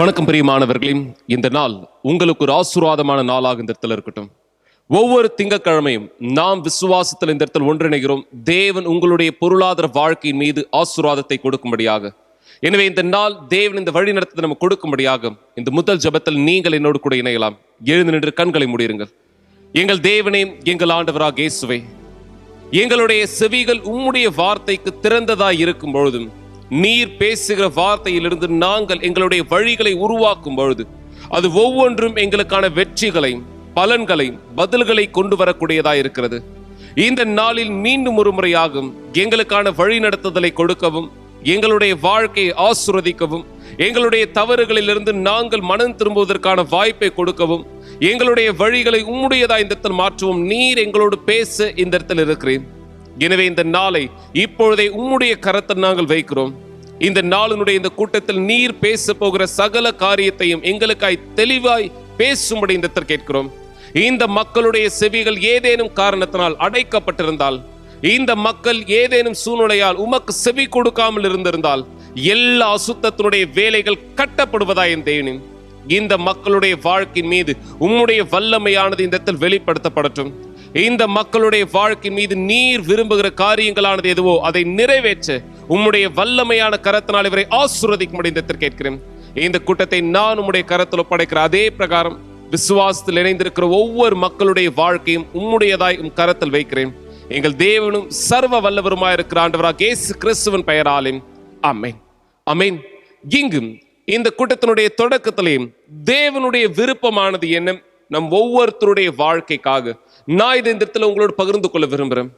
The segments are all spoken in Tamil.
வணக்கம் பிரியமானவர்களே, இந்த நாள் உங்களுக்கு ஒரு ஆசீர்வாதமான நாளாக இந்த இடத்துல இருக்கட்டும். ஒவ்வொரு திங்கட்கிழமையும் நாம் விசுவாசத்தில் இந்த இடத்தில் ஒன்றிணைகிறோம். தேவன் உங்களுடைய பொருளாதார வாழ்க்கையின் மீது ஆசீர்வாதத்தை கொடுக்கும்படியாக. எனவே இந்த நாள் தேவன் இந்த வழி நடத்தத்தை நம்ம கொடுக்கும்படியாக இந்த முதல் ஜெபத்தில் நீங்கள் என்னோடு கூட இணையலாம். எழுந்து நின்று கண்களை மூடிருங்கள். எங்கள் தேவனே, எங்கள் ஆண்டவராக இயேசுவே, எங்களுடைய செவிகள் உம்முடைய வார்த்தைக்கு திறந்ததாய் இருக்கும் பொழுதும் நீர் பேசுகிற வார்த்தையிலிருந்து நாங்கள் எங்களுடைய வழிகளை உருவாக்கும் பொழுது அது ஒவ்வொன்றும் எங்களுக்கான வெற்றிகளை, பலன்களை, பதில்களை கொண்டு வரக்கூடியதாக இருக்கிறது. இந்த நாளில் மீண்டும் ஒரு முறையாகும் எங்களுக்கான வழி நடத்துதலை கொடுக்கவும், எங்களுடைய வாழ்க்கையை ஆசீர்வதிக்கவும், எங்களுடைய தவறுகளிலிருந்து நாங்கள் மனம் திரும்புவதற்கான வாய்ப்பை கொடுக்கவும், எங்களுடைய வழிகளை உம்முடையதாய் இந்த இடத்தில் மாற்றவும் நீர் எங்களோடு பேச இந்த இடத்தில் இருக்கிறேன். எனவே இந்த நாளை இப்பொழுதே உம்முடைய கரத்தில் நாங்கள் வைக்கிறோம். இந்த நாளினுடைய இந்த கூட்டத்தில் நீர் பேச போகிற சகல காரியத்தையும் எங்களுக்காய் தெளிவாய் பேசும்படி இந்த இடத்தில் கேட்கிறோம். இந்த மக்களுடைய செவிகள் ஏதேனும் காரணத்தினால் அடைக்கப்பட்டிருந்தால், இந்த மக்கள் ஏதேனும் சூழ்நிலையால் உமக்கு செவி கொடுக்காமல் இருந்திருந்தால், எல்லா அசுத்தத்தினுடைய வேலைகள் கட்டப்படுவதாய் என் தேவனே, இந்த மக்களுடைய வாழ்க்கையின் மீது உம்முடைய வல்லமையானது இந்த இடத்தில் வெளிப்படுத்தப்படட்டும். இந்த மக்களுடைய வாழ்க்கை மீது நீர் விரும்புகிற காரியங்களானது எதுவோ அதை நிறைவேற்ற உம்முடைய வல்லமையான கரத்தினால் இவரை ஆசீர்வதிக்கும்படி இந்த இடத்தில் கேட்கிறேன். இந்த கூட்டத்தை நான் உம்முடைய கரத்தில் ஒப்படைக்கிற அதே பிரகாரம் விசுவாசத்தில் இணைந்திருக்கிற ஒவ்வொரு மக்களுடைய வாழ்க்கையும் உம்முடையதாய் உம் கரத்தில் வைக்கிறேன். எங்கள் தேவனும் சர்வ வல்லவருமாய் இருக்கிற ஆண்டவராக இயேசு கிறிஸ்துவின் பெயராலே ஆமென். ஆமென். இங்கும் இந்த கூட்டத்தினுடைய தொடக்கத்திலேயும் தேவனுடைய விருப்பமானது என்ன, நம் ஒவ்வொருத்தருடைய வாழ்க்கைக்காக நான் இந்த இடத்துல உங்களோடு பகிர்ந்து கொள்ள விரும்புகிறேன்.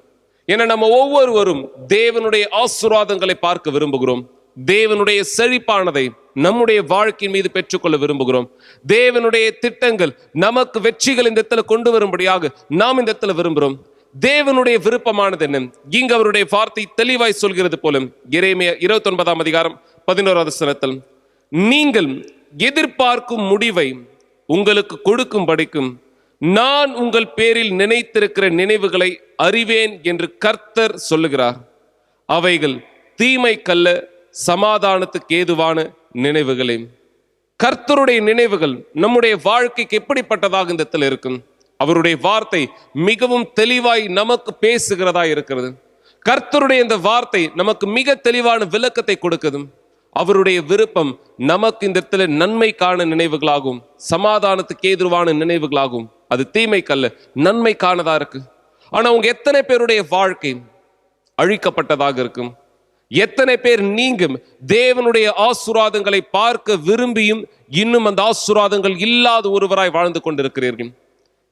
ஏன்னா நம்ம ஒவ்வொருவரும் தேவனுடைய ஆசீர்வாதங்களை பார்க்க விரும்புகிறோம். தேவனுடைய செழிப்பானதை நம்முடைய வாழ்க்கையின் மீது பெற்றுக்கொள்ள விரும்புகிறோம். தேவனுடைய திட்டங்கள் நமக்கு வெற்றிகள் இந்த இடத்துல கொண்டு வரும்படியாக நாம் இந்த இடத்துல விரும்புகிறோம். தேவனுடைய விருப்பமானது என்ன, இங்கு அவருடைய வார்த்தை தெளிவாய் சொல்கிறது போல எரேமியா 29:11 நீங்கள் எதிர்பார்க்கும் முடிவை உங்களுக்கு கொடுக்கும் படிக்கும் நான் உங்கள் பேரில் நினைத்திருக்கிற நினைவுகளை அறிவேன் என்று கர்த்தர் சொல்லுகிறார். அவைகள் தீமைக்கல்ல, சமாதானத்துக்கு ஏதுவான நினைவுகளே. கர்த்தருடைய நினைவுகள் நம்முடைய வாழ்க்கைக்கு எப்படிப்பட்டதாக இந்த இடத்துல இருக்கும்? அவருடைய வார்த்தை மிகவும் தெளிவாய் நமக்கு பேசுகிறதா இருக்கிறது. கர்த்தருடைய இந்த வார்த்தை நமக்கு மிக தெளிவான விளக்கத்தை கொடுக்குது. அவருடைய விருப்பம் நமக்கு இந்த இடத்துல நன்மைக்கான நினைவுகளாகும், சமாதானத்துக்கு ஏதுவான நினைவுகளாகும். அது தீமைக்கல்ல, நன்மைக்கானதா இருக்கு. ஆனா உங்க எத்தனை பேருடைய வாழ்க்கை அழிக்கப்பட்டதாக இருக்கும்? எத்தனை பேர் நீங்கும் தேவனுடைய ஆசீர்வாதங்களை பார்க்க விரும்பியும் இன்னும் அந்த ஆசீர்வாதங்கள் இல்லாத ஒருவராய் வாழ்ந்து கொண்டிருக்கிறீர்கள்?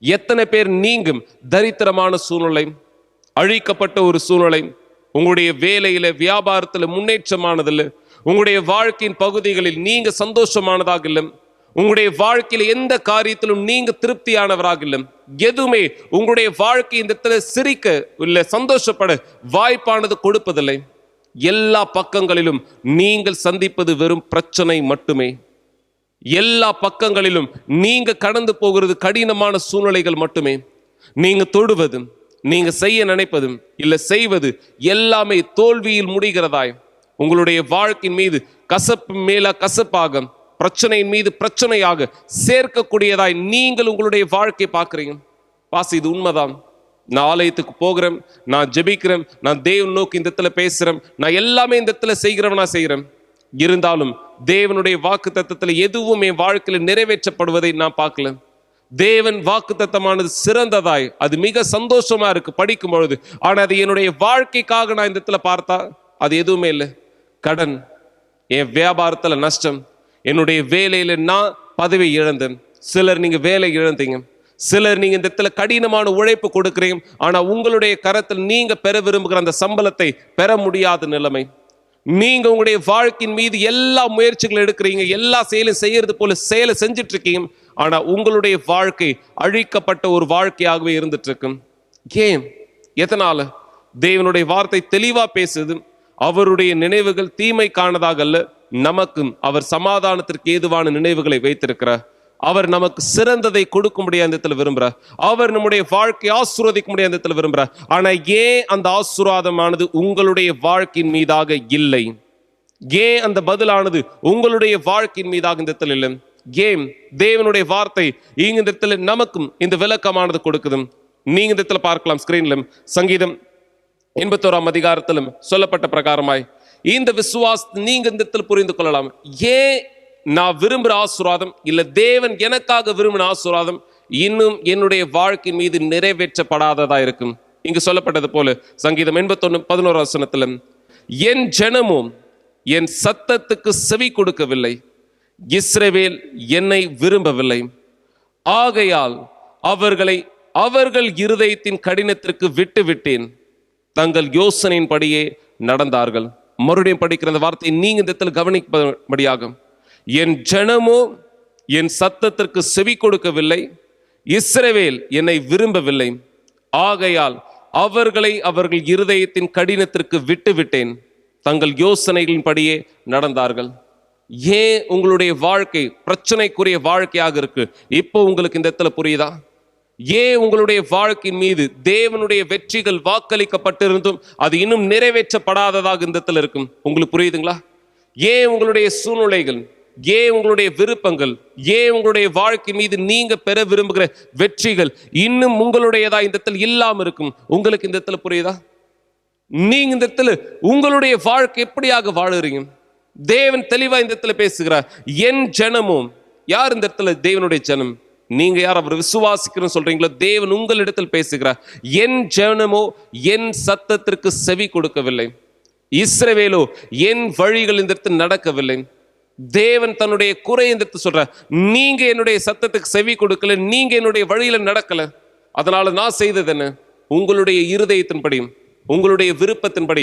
எத்தனை பேர் நீங்கும் தரித்திரமான சூழ்நிலை, அழிக்கப்பட்ட ஒரு சூழ்நிலை, உங்களுடைய வேலையில, வியாபாரத்துல முன்னேற்றமானதில்லை, உங்களுடைய வாழ்க்கையின் பகுதிகளில் நீங்க சந்தோஷமானதாக இல்லை, உங்களுடைய வாழ்க்கையில எந்த காரியத்திலும் நீங்க திருப்தியானவராக இல்லை, எதுவுமே உங்களுடைய வாழ்க்கை இந்த இடத்துல சிரிக்க இல்லை, சந்தோஷப்பட வாய்ப்பானது கொடுப்பதில்லை. எல்லா பக்கங்களிலும் நீங்கள் சந்திப்பது வெறும் பிரச்சனை மட்டுமே. எல்லா பக்கங்களிலும் நீங்க கடந்து போகிறது கடினமான சூழ்நிலைகள் மட்டுமே. நீங்க தொடுவதும், நீங்க செய்ய நினைப்பதும் இல்லை செய்வது எல்லாமே தோல்வியில் முடிகிறதாய், உங்களுடைய வாழ்க்கையின் மீது கசப்பு மேல கசப்பாக, பிரச்சனையின் மீது பிரச்சனையாக சேர்க்கக்கூடியதாய் நீங்கள் உங்களுடைய வாழ்க்கை பார்க்குறீங்க. பாஸ், இது உண்மைதான். நான் ஆலயத்துக்கு போகிறேன், நான் ஜெபிக்கிறேன், நான் தேவன் நோக்கி இந்த இடத்துல பேசுறேன், நான் எல்லாமே இந்த இடத்துல செய்கிறவனா செய்கிறேன். இருந்தாலும் தேவனுடைய வாக்கு தத்தத்தில் எதுவும் என் வாழ்க்கையில் நிறைவேற்றப்படுவதை நான் பார்க்கல. தேவன் வாக்கு தத்தமானது சிறந்ததாய், அது மிக சந்தோஷமா இருக்கு படிக்கும் பொழுது. ஆனா அது என்னுடைய வாழ்க்கைக்காக நான் இந்த இடத்துல பார்த்தா அது எதுவுமே இல்லை. கடன், என் வியாபாரத்துல நஷ்டம், என்னுடைய வேலையில நான் பதவி இழந்தேன். சிலர் நீங்க வேலை இழந்தீங்க, சிலர் நீங்க இந்த இடத்துல கடினமான உழைப்பு கொடுக்குறீங்க, ஆனா உங்களுடைய கரத்தில் நீங்க பெற விரும்புகிற அந்த சம்பளத்தை பெற முடியாத நிலைமை. நீங்க உங்களுடைய வாழ்க்கையின் மீது எல்லா முயற்சிகளும் எடுக்கிறீங்க, எல்லா செயலும் செய்யறது போல செயலை செஞ்சுட்டு இருக்கீங்க, ஆனா உங்களுடைய வாழ்க்கை அழிக்கப்பட்ட ஒரு வாழ்க்கையாகவே இருந்துட்டு இருக்கு. ஏன்? எதனால? தேவனுடைய வார்த்தை தெளிவா பேசுது. அவருடைய நினைவுகள் தீமைக்கானதாக அல்ல, நமக்கும் அவர் சமாதானத்திற்கு ஏதுவான நினைவுகளை வைத்திருக்கிறார். அவர் நமக்கு சிறந்ததை கொடுக்க முடியாத இடத்துல விரும்புகிறார். அவர் நம்முடைய வாழ்க்கையை ஆசீர்வதிக்க முடியாத இடத்துல விரும்புகிறார். ஆனா ஏன் அந்த ஆசீர்வாதமானது உங்களுடைய வாழ்க்கையின் மீதாக இல்லை? ஏன் அந்த பதிலானது உங்களுடைய வாழ்க்கையின் மீதாக இந்த இடத்துல இல்லை? ஏன் தேவனுடைய வார்த்தை இங்க இந்த இடத்துல நமக்கும் இந்த விளக்கமானது கொடுக்குது? நீங்க இந்த இடத்துல பார்க்கலாம் ஸ்கிரீன்ல, சங்கீதம் 81ஆம் அதிகாரத்திலும் சொல்லப்பட்ட பிரகாரமாய் இந்த விசுவாசத்தை நீங்க இந்த இடத்துல புரிந்து கொள்ளலாம். ஏன் நான் விரும்புகிற ஆசீர்வாதம் இல்ல தேவன் எனக்காக விரும்பின ஆசீர்வாதம் இன்னும் என்னுடைய வாழ்க்கை மீது நிறைவேற்றப்படாததா இருக்கும்? இங்கு சொல்லப்பட்டது போல சங்கீதம் 81:11 என் ஜனமும் என் சத்தத்துக்கு செவி கொடுக்கவில்லை, இஸ்ரவேல் என்னை விரும்பவில்லை, ஆகையால் அவர்களை அவர்கள் இருதயத்தின் கடினத்திற்கு விட்டு விட்டேன், தங்கள் யோசனையின்படியே நடந்தார்கள். மறுபடியும் படிக்கிற அந்த வார்த்தையை நீங்க இந்த இடத்துல கவனிப்படியாகும். என் ஜனமோ என் சத்தத்திற்கு செவி கொடுக்கவில்லை, இஸ்ரவேல் என்னை விரும்பவில்லை, ஆகையால் அவர்களை அவர்கள் இருதயத்தின் கடினத்திற்கு விட்டு விட்டேன், தங்கள் யோசனைகளின்படியே நடந்தார்கள். ஏன் உங்களுடைய வாழ்க்கை பிரச்சனைக்குரிய வாழ்க்கையாக இருக்கு? இப்போ உங்களுக்கு இந்த இடத்துல புரியுதா? ஏன் உங்களுடைய வாழ்க்கையின் மீது தேவனுடைய வெற்றிகள் வாக்களிக்கப்பட்டிருந்தும் அது இன்னும் நிறைவேற்றப்படாததாக இந்த இடத்துல இருக்கும்? உங்களுக்கு புரியுதுங்களா? ஏன் உங்களுடைய சூழ்நிலைகள், ஏன் உங்களுடைய விருப்பங்கள், ஏன் உங்களுடைய வாழ்க்கை மீது நீங்க பெற விரும்புகிற வெற்றிகள் இன்னும் உங்களுடையதா இந்த இடத்துல இல்லாம இருக்கும்? உங்களுக்கு இந்த இடத்துல புரியுதா? நீங்க இந்த இடத்துல உங்களுடைய வாழ்க்கை எப்படியாக வாழுறீங்க? தேவன் தெளிவா இந்த இடத்துல பேசுகிறார். என் ஜனமும், யார் இந்த இடத்துல தேவனுடைய ஜனம்? நீங்க யார் அவர் விசுவாசிக்கிறோம் சொல்றீங்களோ தேவன் உங்களிடத்தில் பேசுகிறார். என் ஜனமோ என் சத்தத்திற்கு செவி கொடுக்கவில்லை, இஸ்ரவேலோ என் வழிகள் இந்த இடத்தில் நடக்கவில்லை. தேவன் தன்னுடைய குறை இந்த இடத்துல சொல்ற, நீங்க என்னுடைய சத்தத்துக்கு செவி கொடுக்கல, நீங்க என்னுடைய வழியில நடக்கல, அதனால நான் செய்தது என்ன? உங்களுடைய இருதயத்தின்படி, உங்களுடைய விருப்பத்தின்படி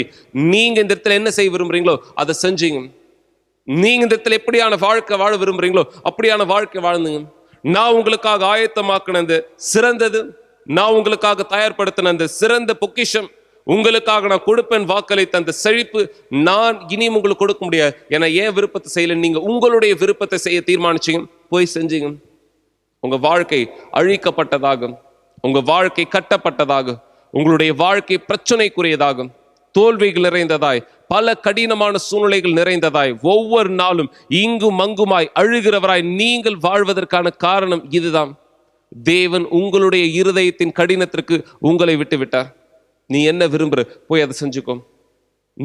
நீங்க இந்த இடத்துல என்ன செய்ய விரும்புறீங்களோ அதை செஞ்சீங்க. நீங்க இந்த இடத்துல எப்படியான வாழ்க்கை வாழ விரும்புறீங்களோ அப்படியான வாழ்க்கை வாழ்ந்துங்க. நான் உங்களுக்காக ஆயத்தமாக்கின அந்த சிறந்தது, நான் உங்களுக்காக தயார்படுத்தின அந்த சிறந்த பொக்கிஷம், உங்களுக்காக நான் கொடுப்பேன் வாக்களித்த அந்த செழிப்பு நான் இனியும் உங்களுக்கு கொடுக்க முடியாது. ஏன்னா ஏன் விருப்பத்தை செய்யல, நீங்க உங்களுடைய விருப்பத்தை செய்ய தீர்மானிச்சீங்க, போய் செஞ்சீங்க. உங்க வாழ்க்கை அழிக்கப்பட்டதாகும், உங்க வாழ்க்கை கட்டப்பட்டதாகும், உங்களுடைய வாழ்க்கை பிரச்சனைக்குரியதாகும், தோல்விகள் நிறைந்ததாய், பல கடினமான சூழ்நிலைகள் நிறைந்ததாய், ஒவ்வொரு நாளும் இங்கும் அங்குமாய் அழுகிறவராய் நீங்கள் வாழ்வதற்கான காரணம் இதுதான். தேவன் உங்களுடைய இருதயத்தின் கடினத்திற்கு உங்களை விட்டு விட்டார். நீ என்ன விரும்புற போய் அதை செஞ்சுக்கும்.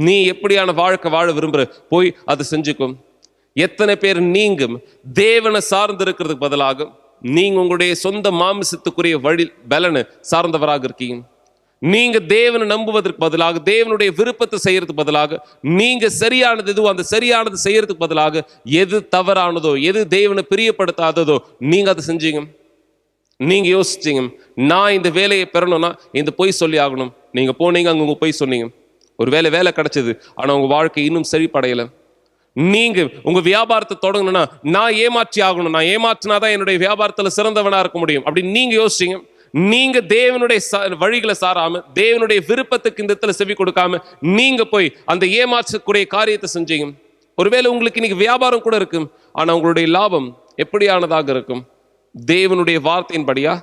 நீ எப்படியான வாழ்க்கை வாழ விரும்புற போய் அதை செஞ்சுக்கும். எத்தனை பேர் நீங்க தேவனை சார்ந்து இருக்கிறதுக்கு பதிலாக நீங்க உங்களுடைய சொந்த மாமிசத்துக்குரிய வழி பலனை சார்ந்தவராக இருக்கீங்க. நீங்க தேவனை நம்புவதற்கு பதிலாக, தேவனுடைய விருப்பத்தை செய்யறதுக்கு பதிலாக, நீங்க சரியானது எதுவோ அந்த சரியானது செய்யறதுக்கு பதிலாக எது தவறானதோ, எது தேவனை பிரியப்படுத்தாததோ நீங்க அதை செஞ்சீங்க. நீங்க யோசிச்சீங்க, நான் இந்த வேலையை பெறணும்னா இந்த பொய் சொல்லி ஆகணும். நீங்க போனீங்க, அங்க உங்க பொய் சொன்னீங்க, ஒரு வேலை கிடைச்சது, ஆனா உங்க வாழ்க்கை இன்னும் செழிப்படையல. நீங்க உங்க வியாபாரத்தை தொடங்கணும்னா நான் ஏமாற்றி ஆகணும், நான் ஏமாற்றினாதான் என்னுடைய வியாபாரத்துல சிறந்தவனா இருக்க முடியும் அப்படின்னு நீங்க யோசிச்சீங்க. நீங்க தேவனுடைய வழிகளை சாராம, தேவனுடைய விருப்பத்துக்கு இந்த இடத்துல செவி கொடுக்காம நீங்க போய் அந்த ஏமாற்றக்கூடிய காரியத்தை செஞ்சீங்க. ஒருவேளை உங்களுக்கு இன்னைக்கு வியாபாரம் கூட இருக்கும், ஆனா உங்களுடைய லாபம் எப்படியானதாக இருக்கும்? தேவனுடைய வார்த்தையின்படியா?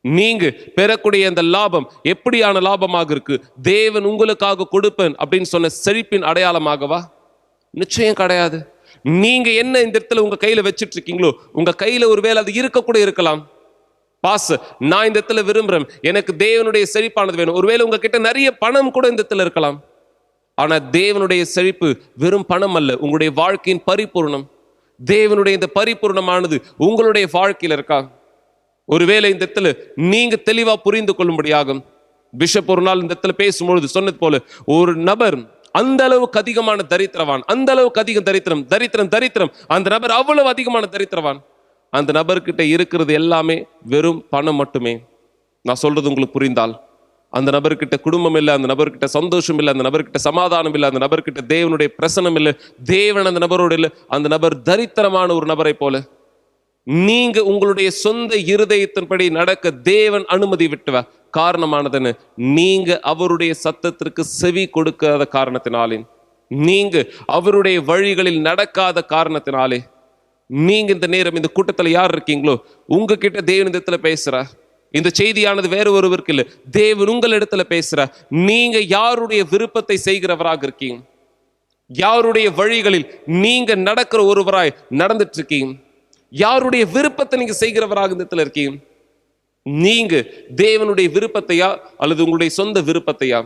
நீங்க பெறக்கூடிய அந்த லாபம் எப்படியான லாபமாக இருக்கு? தேவன் உங்களுக்காக கொடுப்பேன் அப்படின்னு சொன்ன செழிப்பின் அடையாளமாகவா? நிச்சயம் கிடையாது. நீங்க என்ன இந்த இடத்துல உங்க கையில வச்சிட்டு இருக்கீங்களோ, உங்க கையில ஒருவேளை அது இருக்க கூட இருக்கலாம். பாஸ், நான் இந்த இடத்துல விரும்புறேன், எனக்கு தேவனுடைய செழிப்பானது வேணும். ஒருவேளை உங்ககிட்ட நிறைய பணம் கூட இந்த இடத்துல இருக்கலாம். ஆனா தேவனுடைய செழிப்பு வெறும் பணம் அல்ல, உங்களுடைய வாழ்க்கையின் பரிபூர்ணம். தேவனுடைய இந்த பரிபூர்ணமானது உங்களுடைய வாழ்க்கையில இருக்கா? ஒருவேளை இந்த இடத்துல நீங்க தெளிவா புரிந்து கொள்ளும்படியாகும். பிஷப் ஒரு நாள் இந்த இடத்துல பேசும்பொழுது சொன்னது போல, ஒரு நபர் அந்த அளவுக்கு அதிகமான தரித்திரவான், அந்த அளவுக்கு அதிகம் தரித்திரம், அந்த நபர் அவ்வளவு அதிகமான தரித்திரவான். அந்த நபர்கிட்ட இருக்கிறது எல்லாமே வெறும் பணம் மட்டுமே. நான் சொல்றது உங்களுக்கு புரிந்தால், அந்த நபர்கிட்ட குடும்பம் இல்லை, அந்த நபர்கிட்ட சந்தோஷம் இல்லை, அந்த நபர்கிட்ட சமாதானம் இல்லை, அந்த நபர்கிட்ட தேவனுடைய பிரசனம் இல்லை, தேவன் அந்த நபரோடு இல்லை. அந்த நபர் தரித்திரமான ஒரு நபரை போல. நீங்க உங்களுடைய சொந்த இருதயத்தின்படி நடக்க தேவன் அனுமதி விட்டுவ காரணமானதுன்னு நீங்க அவருடைய சத்தத்திற்கு செவி கொடுக்காத காரணத்தினாலே, நீங்க அவருடைய வழிகளில் நடக்காத காரணத்தினாலே, நீங்க இந்த நேரம் இந்த கூட்டத்தில் யார் இருக்கீங்களோ உங்ககிட்ட தேவன் இந்த இடத்துல பேசுறார். இந்த செய்தியானது வேற ஒருவருக்கு இல்லை, தேவன் உங்கள் இடத்துல பேசுறார். நீங்க யாருடைய விருப்பத்தை செய்கிறவராக இருக்கீங்க? யாருடைய வழிகளில் நீங்க நடக்கிற ஒருவராய் நடந்துட்டு இருக்கீங்க? யாருடைய விருப்பத்தை நீங்க செய்கிறவராக இந்த இடத்துல இருக்கீங்க? நீங்க தேவனுடைய விருப்பத்தையா அல்லது உங்களுடைய சொந்த விருப்பத்தையா?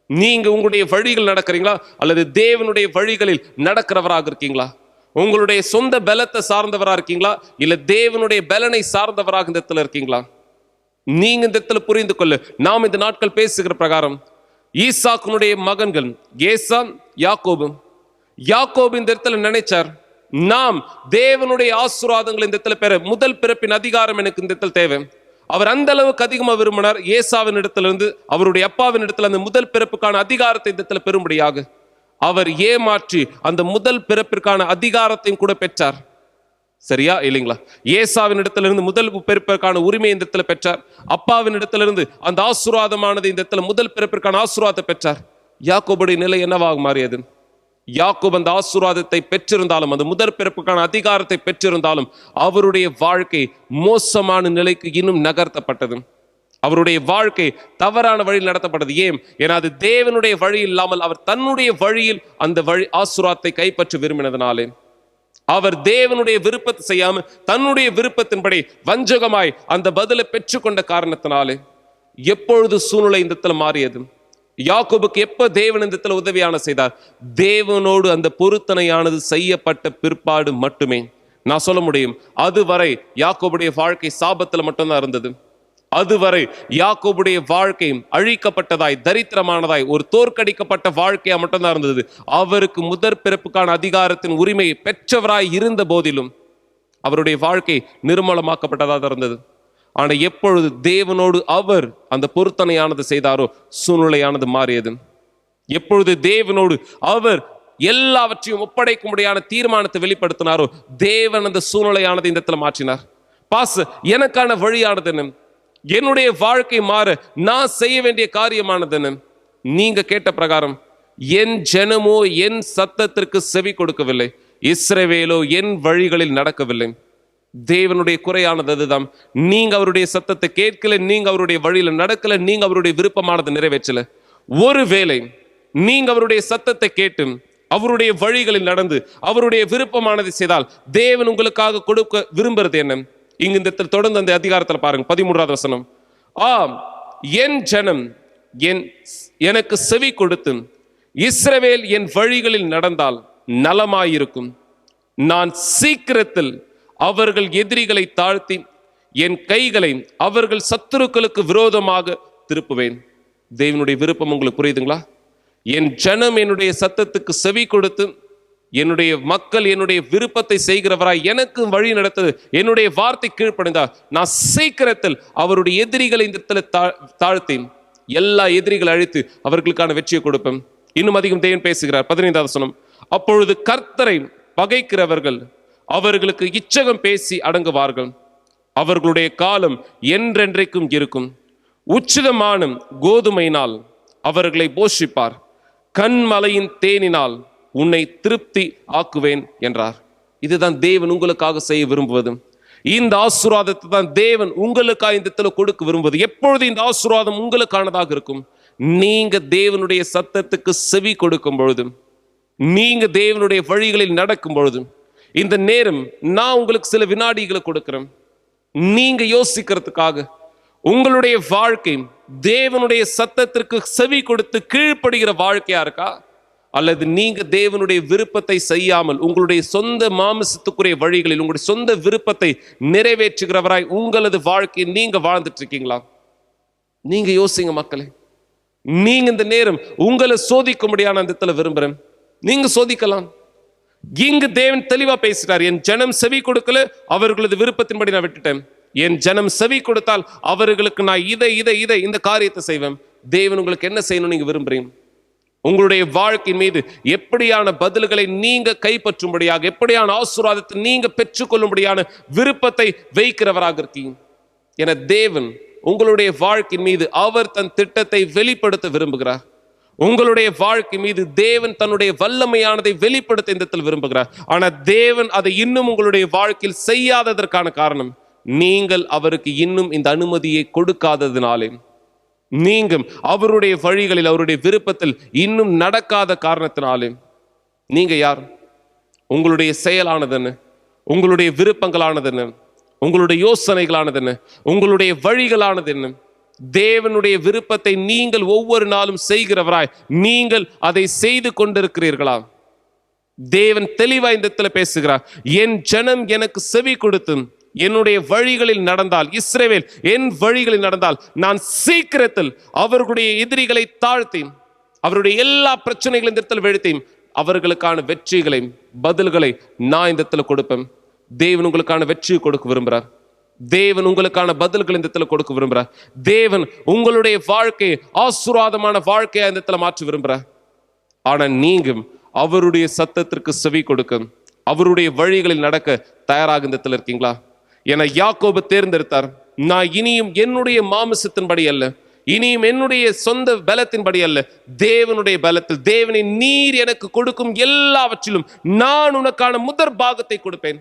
நீங்க உங்களுடைய வழிகள் நடக்கிறீங்களா அல்லது தேவனுடைய வழிகளில் நடக்கிறவராக இருக்கீங்களா? உங்களுடைய சொந்த பலத்தை சார்ந்தவராக இருக்கீங்களா இல்ல தேவனுடைய பலனை சார்ந்தவராக இந்த இடத்துல இருக்கீங்களா? நீங்க இந்த இடத்துல புரிந்து கொள்ள, நாம் இந்த நாட்கள் பேசுகிற பிரகாரம் ஈசாக்குனுடைய மகன்கள் ஏசா, யாக்கோபு. யாக்கோபு இந்த இடத்துல நினைச்சார், நாம் தேவனுடைய ஆசீர்வாதங்கள் இந்த இடத்துல பெற முதல் பிறப்பின் அதிகாரம் எனக்கு இந்த இடத்துல தேவை. அவர் அந்த அளவுக்கு அதிகமாக விரும்பினார் ஏசாவின் இடத்திலிருந்து, அவருடைய அப்பாவின் இடத்துல அந்த முதல் பிறப்புக்கான அதிகாரத்தை இந்த இடத்துல பெறும்படியாக அவர் ஏமாற்றி அந்த முதல் பிறப்பிற்கான அதிகாரத்தையும் கூட பெற்றார். சரியா இல்லைங்களா? ஏசாவின் இடத்திலிருந்து முதல் பிறப்பிற்கான உரிமை இந்த இடத்துல பெற்றார். அப்பாவின் இடத்திலிருந்து அந்த ஆசீர்வாதமானது இந்த இடத்துல முதல் பிறப்பிற்கான ஆசீர்வாதத்தை பெற்றார். யாக்கோபுடைய நிலை என்னவாக மாறியது? யாக்கோபு அந்த ஆசீர்வாதத்தை பெற்றிருந்தாலும், அந்த முதற் பிறப்புக்கான அதிகாரத்தை பெற்றிருந்தாலும், அவருடைய வாழ்க்கை மோசமான நிலைக்கு இன்னும் நகர்த்தப்பட்டது. அவருடைய வாழ்க்கை தவறான வழியில் நடத்தப்பட்டது. ஏன்? ஏன்னா அது தேவனுடைய வழி இல்லாமல் அவர் தன்னுடைய வழியில் அந்த வழி ஆசீர்வாதத்தை கைப்பற்ற விரும்பினதுனாலே, அவர் தேவனுடைய விருப்பத்தை செய்யாமல் தன்னுடைய விருப்பத்தின்படி வஞ்சகமாய் அந்த பதிலை பெற்றுக்கொண்ட காரணத்தினாலே எப்பொழுது சூழ்நிலை இந்த இடத்துல மாறியது? யாக்கோபுக்கு எப்ப தேவன் இந்த இடத்துல உதவியான செய்தார்? தேவனோடு அந்த பொருத்தனையானது செய்யப்பட்ட பிற்பாடு மட்டுமே. நான் சொல்ல முடியும், அதுவரை யாக்கோபுடைய வாழ்க்கை சாபத்துல மட்டும்தான் இருந்தது. அதுவரை யாக்கோபுடைய வாழ்க்கை அழிக்கப்பட்டதாய், தரித்திரமானதாய், ஒரு தோற்கடிக்கப்பட்ட வாழ்க்கையா மட்டும்தான் இருந்தது. அவருக்கு முதற் பிறப்புக்கான அதிகாரத்தின் உரிமையை பெற்றவராய் இருந்த போதிலும் அவருடைய வாழ்க்கை நிர்மூலமாக்கப்பட்டதாக இருந்தது. ஆனா எப்பொழுது தேவனோடு அவர் அந்த பொருத்தனையானது செய்தாரோ சூழ்நிலையானது மாறியது. எப்பொழுது தேவனோடு அவர் எல்லாவற்றையும் ஒப்படைக்கும்படியான தீர்மானத்தை வெளிப்படுத்தினாரோ தேவன் அந்த சூழ்நிலையானது இந்த இடத்துல மாற்றினார். பாஸ், எனக்கான வழியானது என்ன? என்னுடைய வாழ்க்கை மாற நான் செய்ய வேண்டிய காரியமானது என்ன? நீங்க கேட்ட பிரகாரம், என் ஜனமோ என் சத்தத்திற்கு செவி கொடுக்கவில்லை, இஸ்ரவேலோ என் வழிகளில் நடக்கவில்லை. தேவனுடைய குறையானது அதுதான். நீங்க அவருடைய சத்தத்தை கேட்கல, நீங்க அவருடைய வழியில நடக்கல, நீங்க அவருடைய விருப்பமானது நிறைவேற்றல. ஒருவேளை நீங்க அவருடைய சத்தத்தை கேட்டு அவருடைய வழிகளில் நடந்து அவருடைய விருப்பமானதை செய்தால் தேவன் உங்களுக்காக கொடுக்க விரும்புறது என்ன? இங்க இந்த தொடர்ந்து அந்த அதிகாரத்தில் பாருங்க, 13வது வசனம். ஆம், என் ஜனம் எனக்கு செவி கொடுத்து இஸ்ரவேல் என் வழிகளில் நடந்தால் நலமாயிருக்கும். நான் சீக்கிரத்தில் அவர்கள் எதிரிகளை தாழ்த்தி என் கைகளை அவர்கள் சத்துருக்களுக்கு விரோதமாக திருப்புவேன். தேவனுடைய விருப்பம் உங்களுக்கு புரியுதுங்களா? என் ஜனம் என்னுடைய சத்தத்துக்கு செவி கொடுத்து, என்னுடைய மக்கள் என்னுடைய விருப்பத்தை செய்கிறவராய் எனக்கு வழி நடத்தது, என்னுடைய வார்த்தை கீழ்ப்படைந்தா, நான் சீக்கிரத்தில் அவருடைய எதிரிகளை இந்த இடத்துல தாழ்த்தி எல்லா எதிரிகளை அழித்து அவர்களுக்கான வெற்றியை கொடுப்பேன். இன்னும் அதிகம் தேவன் பேசுகிறார். 15வது வசனம். அப்பொழுது கர்த்தரை பகைக்கிறவர்கள் அவர்களுக்கு இச்சகம் பேசி அடங்குவார்கள். அவர்களுடைய காலம் என்றென்றைக்கும் இருக்கும். உச்சிதமான கோதுமையினால் அவர்களை போஷிப்பார். கண்மலையின் தேனினால் உன்னை திருப்தி ஆக்குவேன் என்றார். இதுதான் தேவன் உங்களுக்காக செய்ய விரும்புவது. இந்த ஆசீர்வாதத்தை தான் தேவன் உங்களுக்காக இந்த இடத்துல கொடுக்க விரும்புவது. எப்பொழுது இந்த ஆசீர்வாதம் உங்களுக்கானதாக இருக்கும்? நீங்க தேவனுடைய சத்தத்துக்கு செவி கொடுக்கும் பொழுது, நீங்க தேவனுடைய வழிகளில் நடக்கும் பொழுது. இந்த நேரம் நான் உங்களுக்கு சில வினாடிகளை கொடுக்கிறேன். நீங்க யோசிக்கிறதுக்காக, உங்களுடைய வாழ்க்கை தேவனுடைய சத்தத்திற்கு செவி கொடுத்து கீழ்ப்படுகிற வாழ்க்கையா இருக்கா, அல்லது நீங்க தேவனுடைய விருப்பத்தை செய்யாமல் உங்களுடைய சொந்த மாமிசத்துக்குரிய வழிகளில் உங்களுடைய சொந்த விருப்பத்தை நிறைவேற்றுகிறவராய் உங்களது வாழ்க்கையை நீங்க வாழ்ந்துட்டு இருக்கீங்களா? நீங்க யோசிங்க மக்களே. நீங்க இந்த நேரம் உங்களை சோதிக்கும்படியான அந்த இடத்துல விரும்புறேன். நீங்க சோதிக்கலாம். இங்கு தேவன் தெளிவா பேசுறார். என் ஜனம் செவி கொடுக்கல, அவர்களது விருப்பத்தின்படி நான் விட்டுட்டேன். என் ஜனம் செவி கொடுத்தால் அவர்களுக்கு நான் இதை இந்த காரியத்தை செய்வேன். தேவன் உங்களுக்கு என்ன செய்யணும் நீங்க விரும்புறீங்க? உங்களுடைய வாழ்க்கை மீது எப்படியான பதில்களை நீங்க கைப்பற்றும்படியாக, எப்படியான ஆசீர்வாதத்தை நீங்க பெற்றுக்கொள்ளும்படியான விருப்பத்தை வைக்கிறவராக இருக்கீங்க. என தேவன் உங்களுடைய வாழ்க்கை மீது அவர் தன் திட்டத்தை வெளிப்படுத்த விரும்புகிறார். உங்களுடைய வாழ்க்கை மீது தேவன் தன்னுடைய வல்லமையானதை வெளிப்படுத்த இந்த இடத்தில் விரும்புகிறார். ஆனா தேவன் அதை இன்னும் உங்களுடைய வாழ்க்கையில் செய்யாததற்கான காரணம், நீங்கள் அவருக்கு இன்னும் இந்த அனுமதியை கொடுக்காததினாலே, நீங்கள் அவருடைய வழிகளில் அவருடைய விருப்பத்தில் இன்னும் நடக்காத காரணத்தினாலே நீங்க யார்? உங்களுடைய செயலானதுன்னு, உங்களுடைய விருப்பங்களானதுன்னு, உங்களுடைய யோசனைகளானதுன்னு, உங்களுடைய வழிகளானதுன்னு, தேவனுடைய விருப்பத்தை நீங்கள் ஒவ்வொரு நாளும் செய்கிறவராய் நீங்கள் அதை செய்து கொண்டிருக்கிறீர்களா? தேவன் தெளிவாய் இந்த இடத்துல பேசுகிறார். என் ஜனம் எனக்கு செவி கொடுத்து என்னுடைய வழிகளில் நடந்தால், இஸ்ரவேல் என் வழிகளில் நடந்தால், நான் சீக்கிரத்தில் அவர்களுடைய எதிரிகளை தாழ்த்தி அவருடைய எல்லா பிரச்சனைகளையும் இந்த இடத்துல வீழ்த்தியும் அவர்களுக்கான வெற்றிகளையும் பதில்களை நான் இந்த இடத்துல கொடுப்பேன். தேவன் உங்களுக்கான வெற்றியை கொடுக்க விரும்புகிறார். தேவன் உங்களுக்கான பதில்கள் இந்த இடத்துல கொடுக்க விரும்புகிறார். தேவன் உங்களுடைய வாழ்க்கையை ஆசீர்வாதமான வாழ்க்கையா இந்த இடத்துல மாற்ற விரும்புகிறார். ஆனா நீங்க அவருடைய சத்தத்திற்கு செவி கொடுக்க, அவருடைய வழிகளில் நடக்க தயாராக இந்த இடத்துல இருக்கீங்களா? என யாக்கோபு தேர்ந்தெடுத்தார். நான் இனியும் என்னுடைய மாமிசத்தின்படி அல்ல, இனியும் என்னுடைய சொந்த பலத்தின்படி அல்ல, தேவனுடைய பலத்தில், தேவனை நீர் எனக்கு கொடுக்கும் எல்லாவற்றிலும் நான் உனக்கான முதற் பாகத்தை கொடுப்பேன்.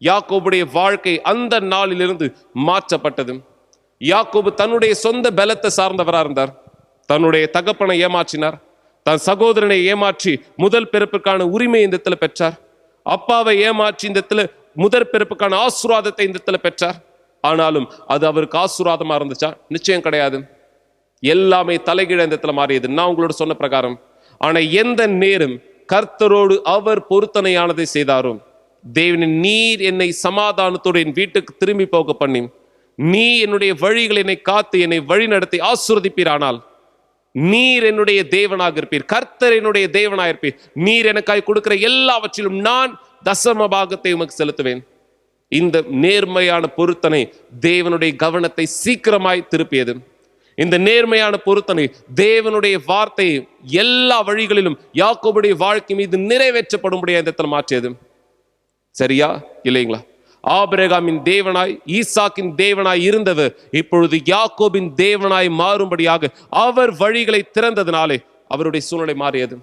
யாக்கோபுடைய வாழ்க்கை அந்த நாளிலிருந்து மாற்றப்பட்டது. யாக்கோபு தன்னுடைய சொந்த பலத்தை சார்ந்தவராக இருந்தார். தன்னுடைய தகப்பனை ஏமாற்றினார், தன் சகோதரனை ஏமாற்றி முதல் பிறப்புக்கான உரிமை இந்த இடத்துல பெற்றார். அப்பாவை ஏமாற்றி இந்த இடத்துல முதற் பிறப்புக்கான ஆசீர்வாதத்தை இந்த இடத்துல பெற்றார். ஆனாலும் அது அவருக்கு ஆசீர்வாதமா இருந்துச்சா? நிச்சயம் கிடையாது. எல்லாமே தலைகீழ இந்த இடத்துல மாறியது, நான் உங்களோட சொன்ன பிரகாரம். ஆனா எந்த நேரம் கர்த்தரோடு அவர் பொருத்தனையானதை செய்தாரோ, தேவனின் நீர் என்னை சமாதானத்தோடு என் வீட்டுக்கு திரும்பி போக பண்ணி, நீ என்னுடைய வழிகளை என்னை காத்து என்னை வழி நடத்தி ஆசீர்வதிப்பீரானால், நீர் என்னுடைய தேவனாக இருப்பீர், கர்த்தர் என்னுடைய தேவனாக இருப்பீர். நீர் எனக்காய் கொடுக்கிற எல்லாவற்றிலும் நான் தசம பாகத்தை உமக்கு செலுத்துவேன். இந்த நேர்மையான பொருத்தனை தேவனுடைய கவனத்தை சீக்கிரமாய் திருப்பியது. இந்த நேர்மையான பொருத்தனை தேவனுடைய வார்த்தை எல்லா வழிகளிலும் யாக்கோபுடைய வாழ்க்கை மீது நிறைவேற்றப்படும்படியா இந்த இடத்துல மாற்றியது. சரியா இல்லைங்களா? ஆபிரகாமின் தேவனாய் ஈசாக்கின் தேவனாய் இருந்தவர் இப்பொழுது யாக்கோபின் தேவனாய் மாறும்படியாக அவர் வழிகளை திறந்ததினாலே அவருடைய சூழ்நிலை மாறியது.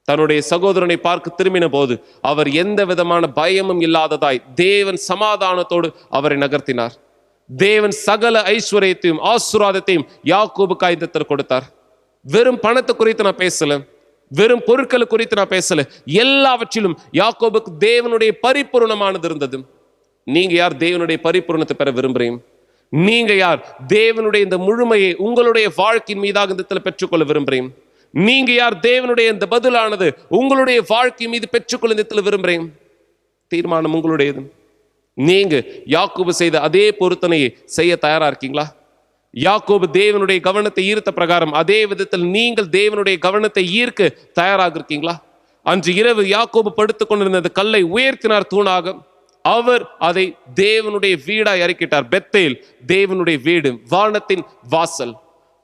தன்னுடைய சகோதரனை பார்க்க திரும்பின போது அவர் எந்த விதமான பயமும் இல்லாததாய் தேவன் சமாதானத்தோடு அவரை நகர்த்தினார். தேவன் சகல ஐஸ்வர்யத்தையும் ஆசீர்வாதத்தையும் யாக்கோபுக்காய் இந்த இடத்துல கொடுத்தார். வெறும் பணத்தை குறித்து நான் பேசல, வெறும் பொருட்களை குறித்து நான் பேசல, எல்லாவற்றிலும் யாக்கோபுக்கு தேவனுடைய பரிபூர்ணமானது இருந்தது. நீங்க யார் தேவனுடைய பரிபூர்ணத்தை பெற விரும்புறீங்க? நீங்க யார் தேவனுடைய இந்த முழுமையை உங்களுடைய வாழ்க்கையின் மீதாக இந்த இடத்துல பெற்றுக்கொள்ள விரும்புறீங்க? நீங்க யார் தேவனுடைய இந்த பதிலானது உங்களுடைய வாழ்க்கை மீது பெற்றுக்கொள்ள இந்த இடத்துல விரும்புறீங்க? தீர்மானம் உங்களுடையது. நீங்க யாக்கோபு செய்த அதே பொருத்தனையை செய்ய தயாரா இருக்கீங்களா? யாக்கோபு தேவனுடைய கவனத்தை ஈர்த்த பிரகாரம் அதே விதத்தில் நீங்கள் தேவனுடைய கவனத்தை ஈர்க்க தயாராக இருக்கீங்களா? அன்று இரவு யாக்கோபு படுத்துக் கொண்டிருந்த அந்த கல்லை உயர்த்தினார் தூணாக. அவர் அதை தேவனுடைய வீடாய் அறிக்கிட்டார். பெத்தேல் தேவனுடைய வீடு, வானத்தின் வாசல்.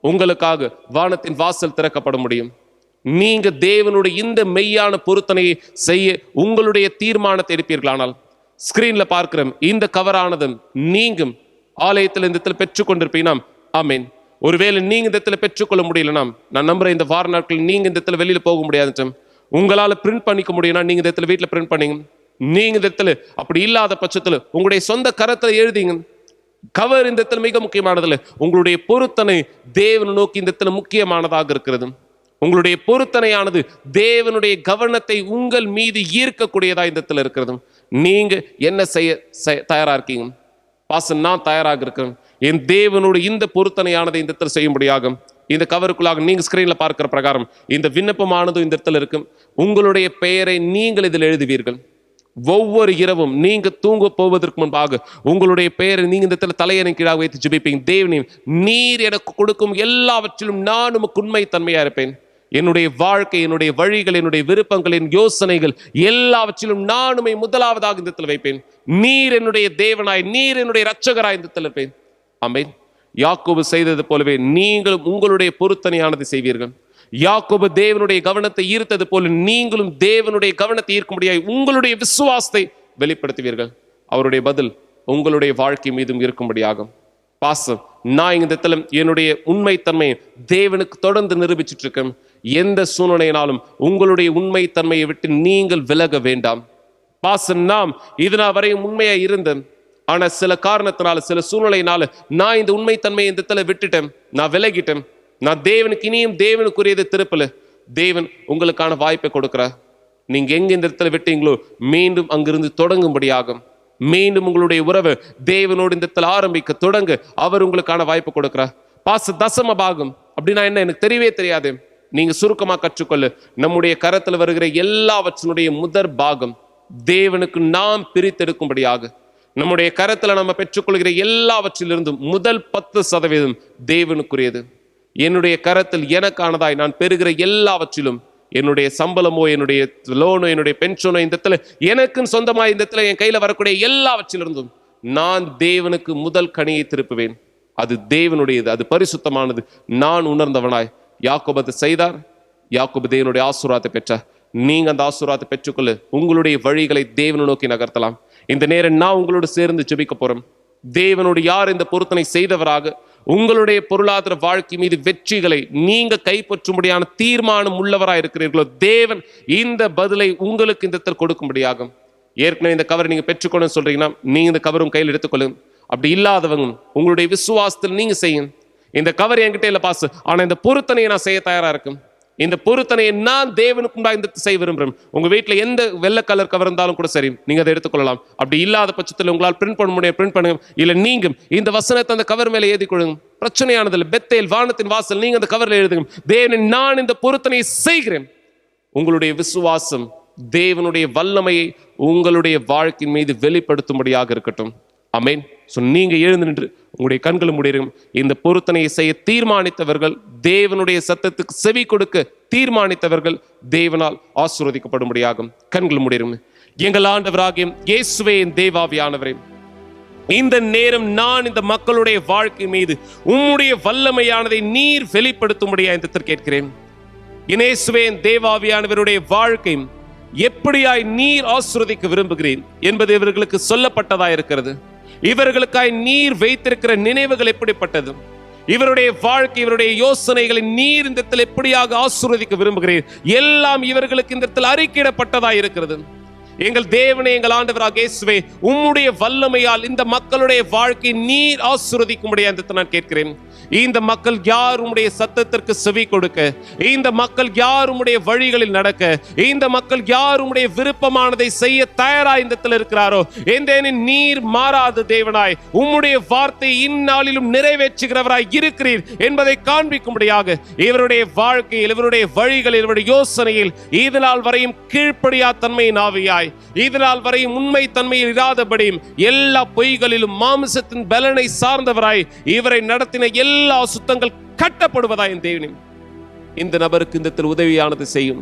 உங்களுக்காக வானத்தின் வாசல் திறக்கப்பட முடியும். நீங்க தேவனுடைய இந்த மெய்யான பொருத்தனையை செய்ய உங்களுடைய தீர்மானத்தை எடுப்பீர்களானால், ஸ்கிரீன்ல பார்க்கிற இந்த கவரானதும் நீங்க ஆலயத்தில் இந்த இடத்துல பெற்றுக்கொண்டிருப்பீங்க. ஆமேன். ஒருவேளை நீங்க இந்த இடத்துல பெற்றுக்கொள்ள முடியலனா, நான் நம்புறேன் இந்த வார நாட்கள் நீங்க இந்த இடத்துல வெளியில போக முடியாது. உங்களால பிரிண்ட் பண்ணிக்க முடியும்னா நீங்க இந்த இடத்துல வீட்டுல பிரிண்ட் பண்ணீங்க. நீங்க இந்த இடத்துல அப்படி இல்லாத பட்சத்துல உங்களுடைய சொந்த கரத்துல எழுதிங்க. கவர் இந்த இடத்துல மிக முக்கியமானதுல உங்களுடைய பொருத்தனை தேவனை நோக்கி இந்த இடத்துல முக்கியமானதாக இருக்கிறது. உங்களுடைய பொருத்தனையானது தேவனுடைய கவனத்தை உங்கள் மீது ஈர்க்கக்கூடியதா இந்த இடத்துல இருக்கிறது. நீங்க என்ன செய்ய தயாரா இருக்கீங்க? பாசன், நான் தயாராக இருக்கிறேன். என் தேவனோடு இந்த பொருத்தனையானதை இந்த இடத்துல செய்யும்படியாக இந்த கவருக்குள்ளாக நீங்க ஸ்கிரீன்ல பார்க்கிற பிரகாரம் இந்த விண்ணப்பமானது இந்த இடத்துல இருக்கும். உங்களுடைய பெயரை நீங்கள் இதில் எழுதுவீர்கள். ஒவ்வொரு இரவும் நீங்க தூங்க போவதற்கு முன்பாக உங்களுடைய பெயரை நீங்க இந்த இடத்துல தலையணை கீழாக வைத்து ஜெபிப்பீங்க. தேவனே, நீர் எனக்கு கொடுக்கும் எல்லாவற்றிலும் நான் உமக்கு உண்மை தன்மையா இருப்பேன். என்னுடைய வாழ்க்கை, என்னுடைய வழிகள், என்னுடைய விருப்பங்கள், என் யோசனைகள் எல்லாவற்றிலும் நானுமே முதலாவதாக இந்த இடத்துல வைப்பேன். நீர் என்னுடைய தேவனாய், நீர் என்னுடைய இரட்சகராய் இந்த இடத்துல இருப்பேன். ஆமென். யாக்கோபு செய்தது போலவே நீங்களும் உங்களுடைய பொருத்தனையானதை செய்வீர்கள். யாக்கோபு தேவனுடைய கவனத்தை ஈர்த்தது போல நீங்களும் தேவனுடைய கவனத்தை ஈர்க்கும்படியாய் உங்களுடைய விசுவாசத்தை வெளிப்படுத்துவீர்கள். அவருடைய பதில் உங்களுடைய வாழ்க்கை மீதும் இருக்கும்படியாகும். பாசம், நான் இந்த இடத்துல என்னுடைய உண்மைத்தன்மையை தேவனுக்கு தொடர்ந்து நிரூபிச்சுட்டு இருக்கேன். எந்த சூழ்நிலையினாலும் உங்களுடைய உண்மைத்தன்மையை விட்டு நீங்கள் விலக வேண்டாம். பாசம், நாம் இதனால் வரையும் உண்மையா இருந்தேன். ஆனா சில காரணத்தினால, சில சூழ்நிலையினால நான் இந்த உண்மைத்தன்மையை இந்த இடத்துல விட்டுட்டேன், நான் விலகிட்டேன். நான் தேவனுக்கு இனியும் தேவனுக்குரியதை திருப்பல. தேவன் உங்களுக்கான வாய்ப்பை கொடுக்கிறார். நீங்க எங்க இந்த இடத்துல விட்டீங்களோ மீண்டும் அங்கிருந்து தொடங்கும்படியாகும். மீண்டும் உங்களுடைய உறவை தேவனோடு இந்த இடத்துல ஆரம்பிக்க தொடங்க அவர் உங்களுக்கான வாய்ப்பு கொடுக்கிறார். தசம பாகம் அப்படின்னா என்ன எனக்கு தெரியவே தெரியாது. நீங்க சுருக்கமா கற்றுக்கொள்ள, நம்முடைய கரத்தில் வருகிற எல்லாவற்றினுடைய முதற் பாகம் தேவனுக்கு நாம் பிரித்தெடுக்கும்படியாக, நம்முடைய கரத்துல நம்ம பெற்றுக்கொள்கிற எல்லாவற்றிலிருந்தும் முதல் 10% தேவனுக்குரியது. என்னுடைய கரத்தில் எனக்கானதாய் நான் பெறுகிற எல்லாவற்றிலும் என்னுடைய சம்பளமோ, என்னுடைய லோனோ, என்னுடைய பென்ஷனோ, இந்த இடத்துல எனக்குன்னு சொந்தமாக இந்த இடத்துல என் கையில வரக்கூடிய எல்லாவற்றிலிருந்தும் நான் தேவனுக்கு முதல் கனியை திருப்புவேன். அது தேவனுடையது, அது பரிசுத்தமானது. நான் உணர்ந்தவனாய் யாக்கோபு அதை செய்தார். யாக்கோபு தேவனுடைய ஆசீர்வாதத்தை பெற்றார். நீங்க அந்த ஆசீர்வாதத்தை பெற்றுக்கொள்ள உங்களுடைய வழிகளை தேவனை நோக்கி நகர்த்தலாம். இந்த நேரம் நான் உங்களோடு சேர்ந்து ஜெபிக்க போறேன். தேவனோடு யார் இந்த பொருத்தனை செய்தவராக உங்களுடைய பொருளாதார வாழ்க்கை மீது வெற்றிகளை நீங்க கைப்பற்றும்படியான தீர்மானம் உள்ளவராக இருக்கிறீர்களோ, தேவன் இந்த பதிலை உங்களுக்கு இந்த கொடுக்கும்படியாகும். ஏற்கனவே இந்த கவரை நீங்க பெற்றுக்கொள்ள சொல்றீங்கன்னா நீங்க இந்த கவரும் கையில் எடுத்துக்கொள்ளுங்க. அப்படி இல்லாதவங்க உங்களுடைய விசுவாசத்தில் நீங்க செய்யுங்க. இந்த கவர் என்கிட்ட இல்லை பாஸ், ஆனா இந்த பொருத்தனையை நான் செய்ய தயாரா இருக்கும். இந்த பொருத்தனையை நான் தேவனுக்குண்டா இந்த செய்ய விரும்புறேன். உங்க வீட்டுல எந்த வெள்ளை கலர் கவர் இருந்தாலும் கூட சரி, நீங்க அதை எடுத்துக்கொள்ளலாம். அப்படி இல்லாத பட்சத்தில் உங்களால் பிரிண்ட் பண்ண முடியும், பிரிண்ட் பண்ணுங்க. இல்ல நீங்க இந்த வசனத்தை அந்த கவர் மேல எழுதி கொள்ளுங்க. பிரச்சனையானதில்லை. பெத்தேல் வானத்தின் வாசல், நீங்க அந்த கவர்ல எழுதுங்க. தேவனை நான் இந்த பொருத்தனையை செய்கிறேன். உங்களுடைய விசுவாசம் தேவனுடைய வல்லமையை உங்களுடைய வாழ்க்கையின் மீது வெளிப்படுத்தும்படியாக இருக்கட்டும். ஆமென். நீங்க எழுந்து நின்று உங்களுடைய கண்களை மூடிடுங்க. இந்த பொருத்தனையை செய்ய தீர்மானித்தவர்கள், தேவனுடைய சத்தத்துக்கு செவி கொடுக்க தீர்மானித்தவர்கள் தேவனால் ஆசீர்வதிக்கப்படும்படியாகும். கண்கள் மூடிடுங்க. எங்கள் ஆண்டவராகிய இயேசுவே, தேவாவியானவரே, இந்த நேரம் நான் இந்த மக்களுடைய வாழ்க்கை மீது உம்முடைய வல்லமையானதை நீர் வெளிப்படுத்தும்படியா இந்த கேட்கிறேன். இயேசுவே, தேவாவியானவருடைய வாழ்க்கை எப்படியாய் நீர் ஆசீர்வதிக்க விரும்புகிறேன் என்பது இவர்களுக்கு சொல்லப்பட்டதா இருக்கிறது. இவர்களுக்காய் நீர் வைத்திருக்கிற நினைவுகள் எப்படிப்பட்டது, இவருடைய வாழ்க்கை, இவருடைய யோசனைகளை நீர் இந்த இடத்தில் எப்படியாக ஆசீர்வதிக்க விரும்புகிறேன், எல்லாம் இவர்களுக்கு இந்த இடத்தில் அறிக்கையிடப்பட்டதா இருக்கிறது. எங்கள் தேவனே, எங்கள் ஆண்டவராகிய இயேசுவே, உம்முடைய வல்லமையால் இந்த மக்களுடைய வாழ்க்கை நீர் ஆசீர்வதிக்கும்படியா நான் கேட்கிறேன். இந்த மக்கள் யார் உம்முடைய சத்தத்திற்கு செவி கொடுக்க, இந்த மக்கள் யார் உம்முடைய வழிகளில் நடக்க, இந்த மக்கள் யார் உம்முடைய விருப்பமானதை செய்ய தயாராய் இந்த இடத்தில் இருக்கிறாரோ, நீர் மாறாத தேவனாய் உம்முடைய வார்த்தை இந்நாளிலும் நிறைவேற்றுகிறவராய் இருக்கிறீர் என்பதை காண்பிக்கும்படியாக இவருடைய வாழ்க்கையில், இவருடைய வழிகளில், இவருடைய யோசனையில் இதனால் வரையும் கீழ்ப்படியா தன்மையின் ஆவியாய், இதனால் வரையும் உண்மை தன்மையில் இராதபடியும் எல்லா பொய்களிலும் மாமிசத்தின் பலனை சார்ந்தவராய் இவரை நடத்தின எல்லா சுத்தங்கள் கட்டப்படுவதாய் என் தேவனே, இந்த நபருக்கு இந்த உதவியானது செய்யும்.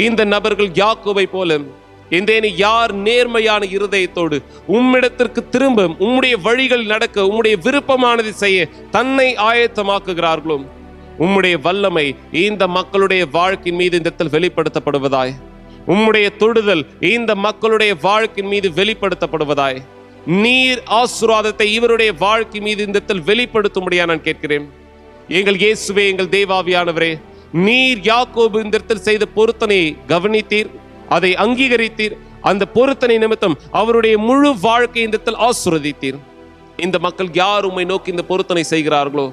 இந்த நபர்கள் யாக்கோபை போல இந்த யார் நேர்மையான இருதயத்தோடு உம்மிடத்திற்கு திரும்ப உம்முடைய வழிகள் நடக்க, உம்முடைய விருப்பமானதை செய்ய தன்னை ஆயத்தமாக்குகிறார்களோ, உம்முடைய வல்லமை இந்த மக்களுடைய வாழ்க்கையின் மீது இந்த வெளிப்படுத்தப்படுவதாய், உம்முடைய தொடுதல் இந்த மக்களுடைய வாழ்க்கையின் மீது வெளிப்படுத்தப்படுவதாய், நீர் ஆசீர்வாதத்தை இவருடைய வாழ்க்கை மீது இந்த வெளிப்படுத்தும்படியா நான் கேட்கிறேன். எங்கள் இயேசுவே, எங்கள் தேவாவியானவரே, நீர் யாக்கோபு இந்த இடத்தில் செய்த பொருத்தனையை கவனித்தீர், அதை அங்கீகரித்தீர். அந்த பொருத்தனை நிமித்தம் அவருடைய முழு வாழ்க்கை இந்த இடத்தில் ஆசீர்வதித்தீர். இந்த மக்கள் யார் உம்மை நோக்கி இந்த பொருத்தனை செய்கிறார்களோ,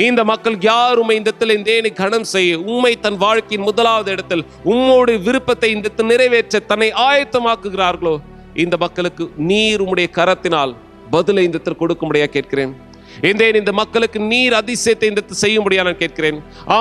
இந்த மக்கள் யார் உம்மை இந்த இடத்தில் கனம் செய்ய, உம்மை தன் வாழ்க்கையின் முதலாவது இடத்தில் உம்மோடு விருப்பத்தை இந்த நிறைவேற்ற தன்னை ஆயத்தமாக்குகிறார்களோ, இந்த மக்களுக்கு நீர் உம்முடைய கரத்தினால் பதிலை இந்த கொடுக்கும்படியா கேட்கிறேன். இந்த மக்களுக்கு நீர் அதிசயத்தை இந்த செய்யும்படியா நான் கேட்கிறேன்.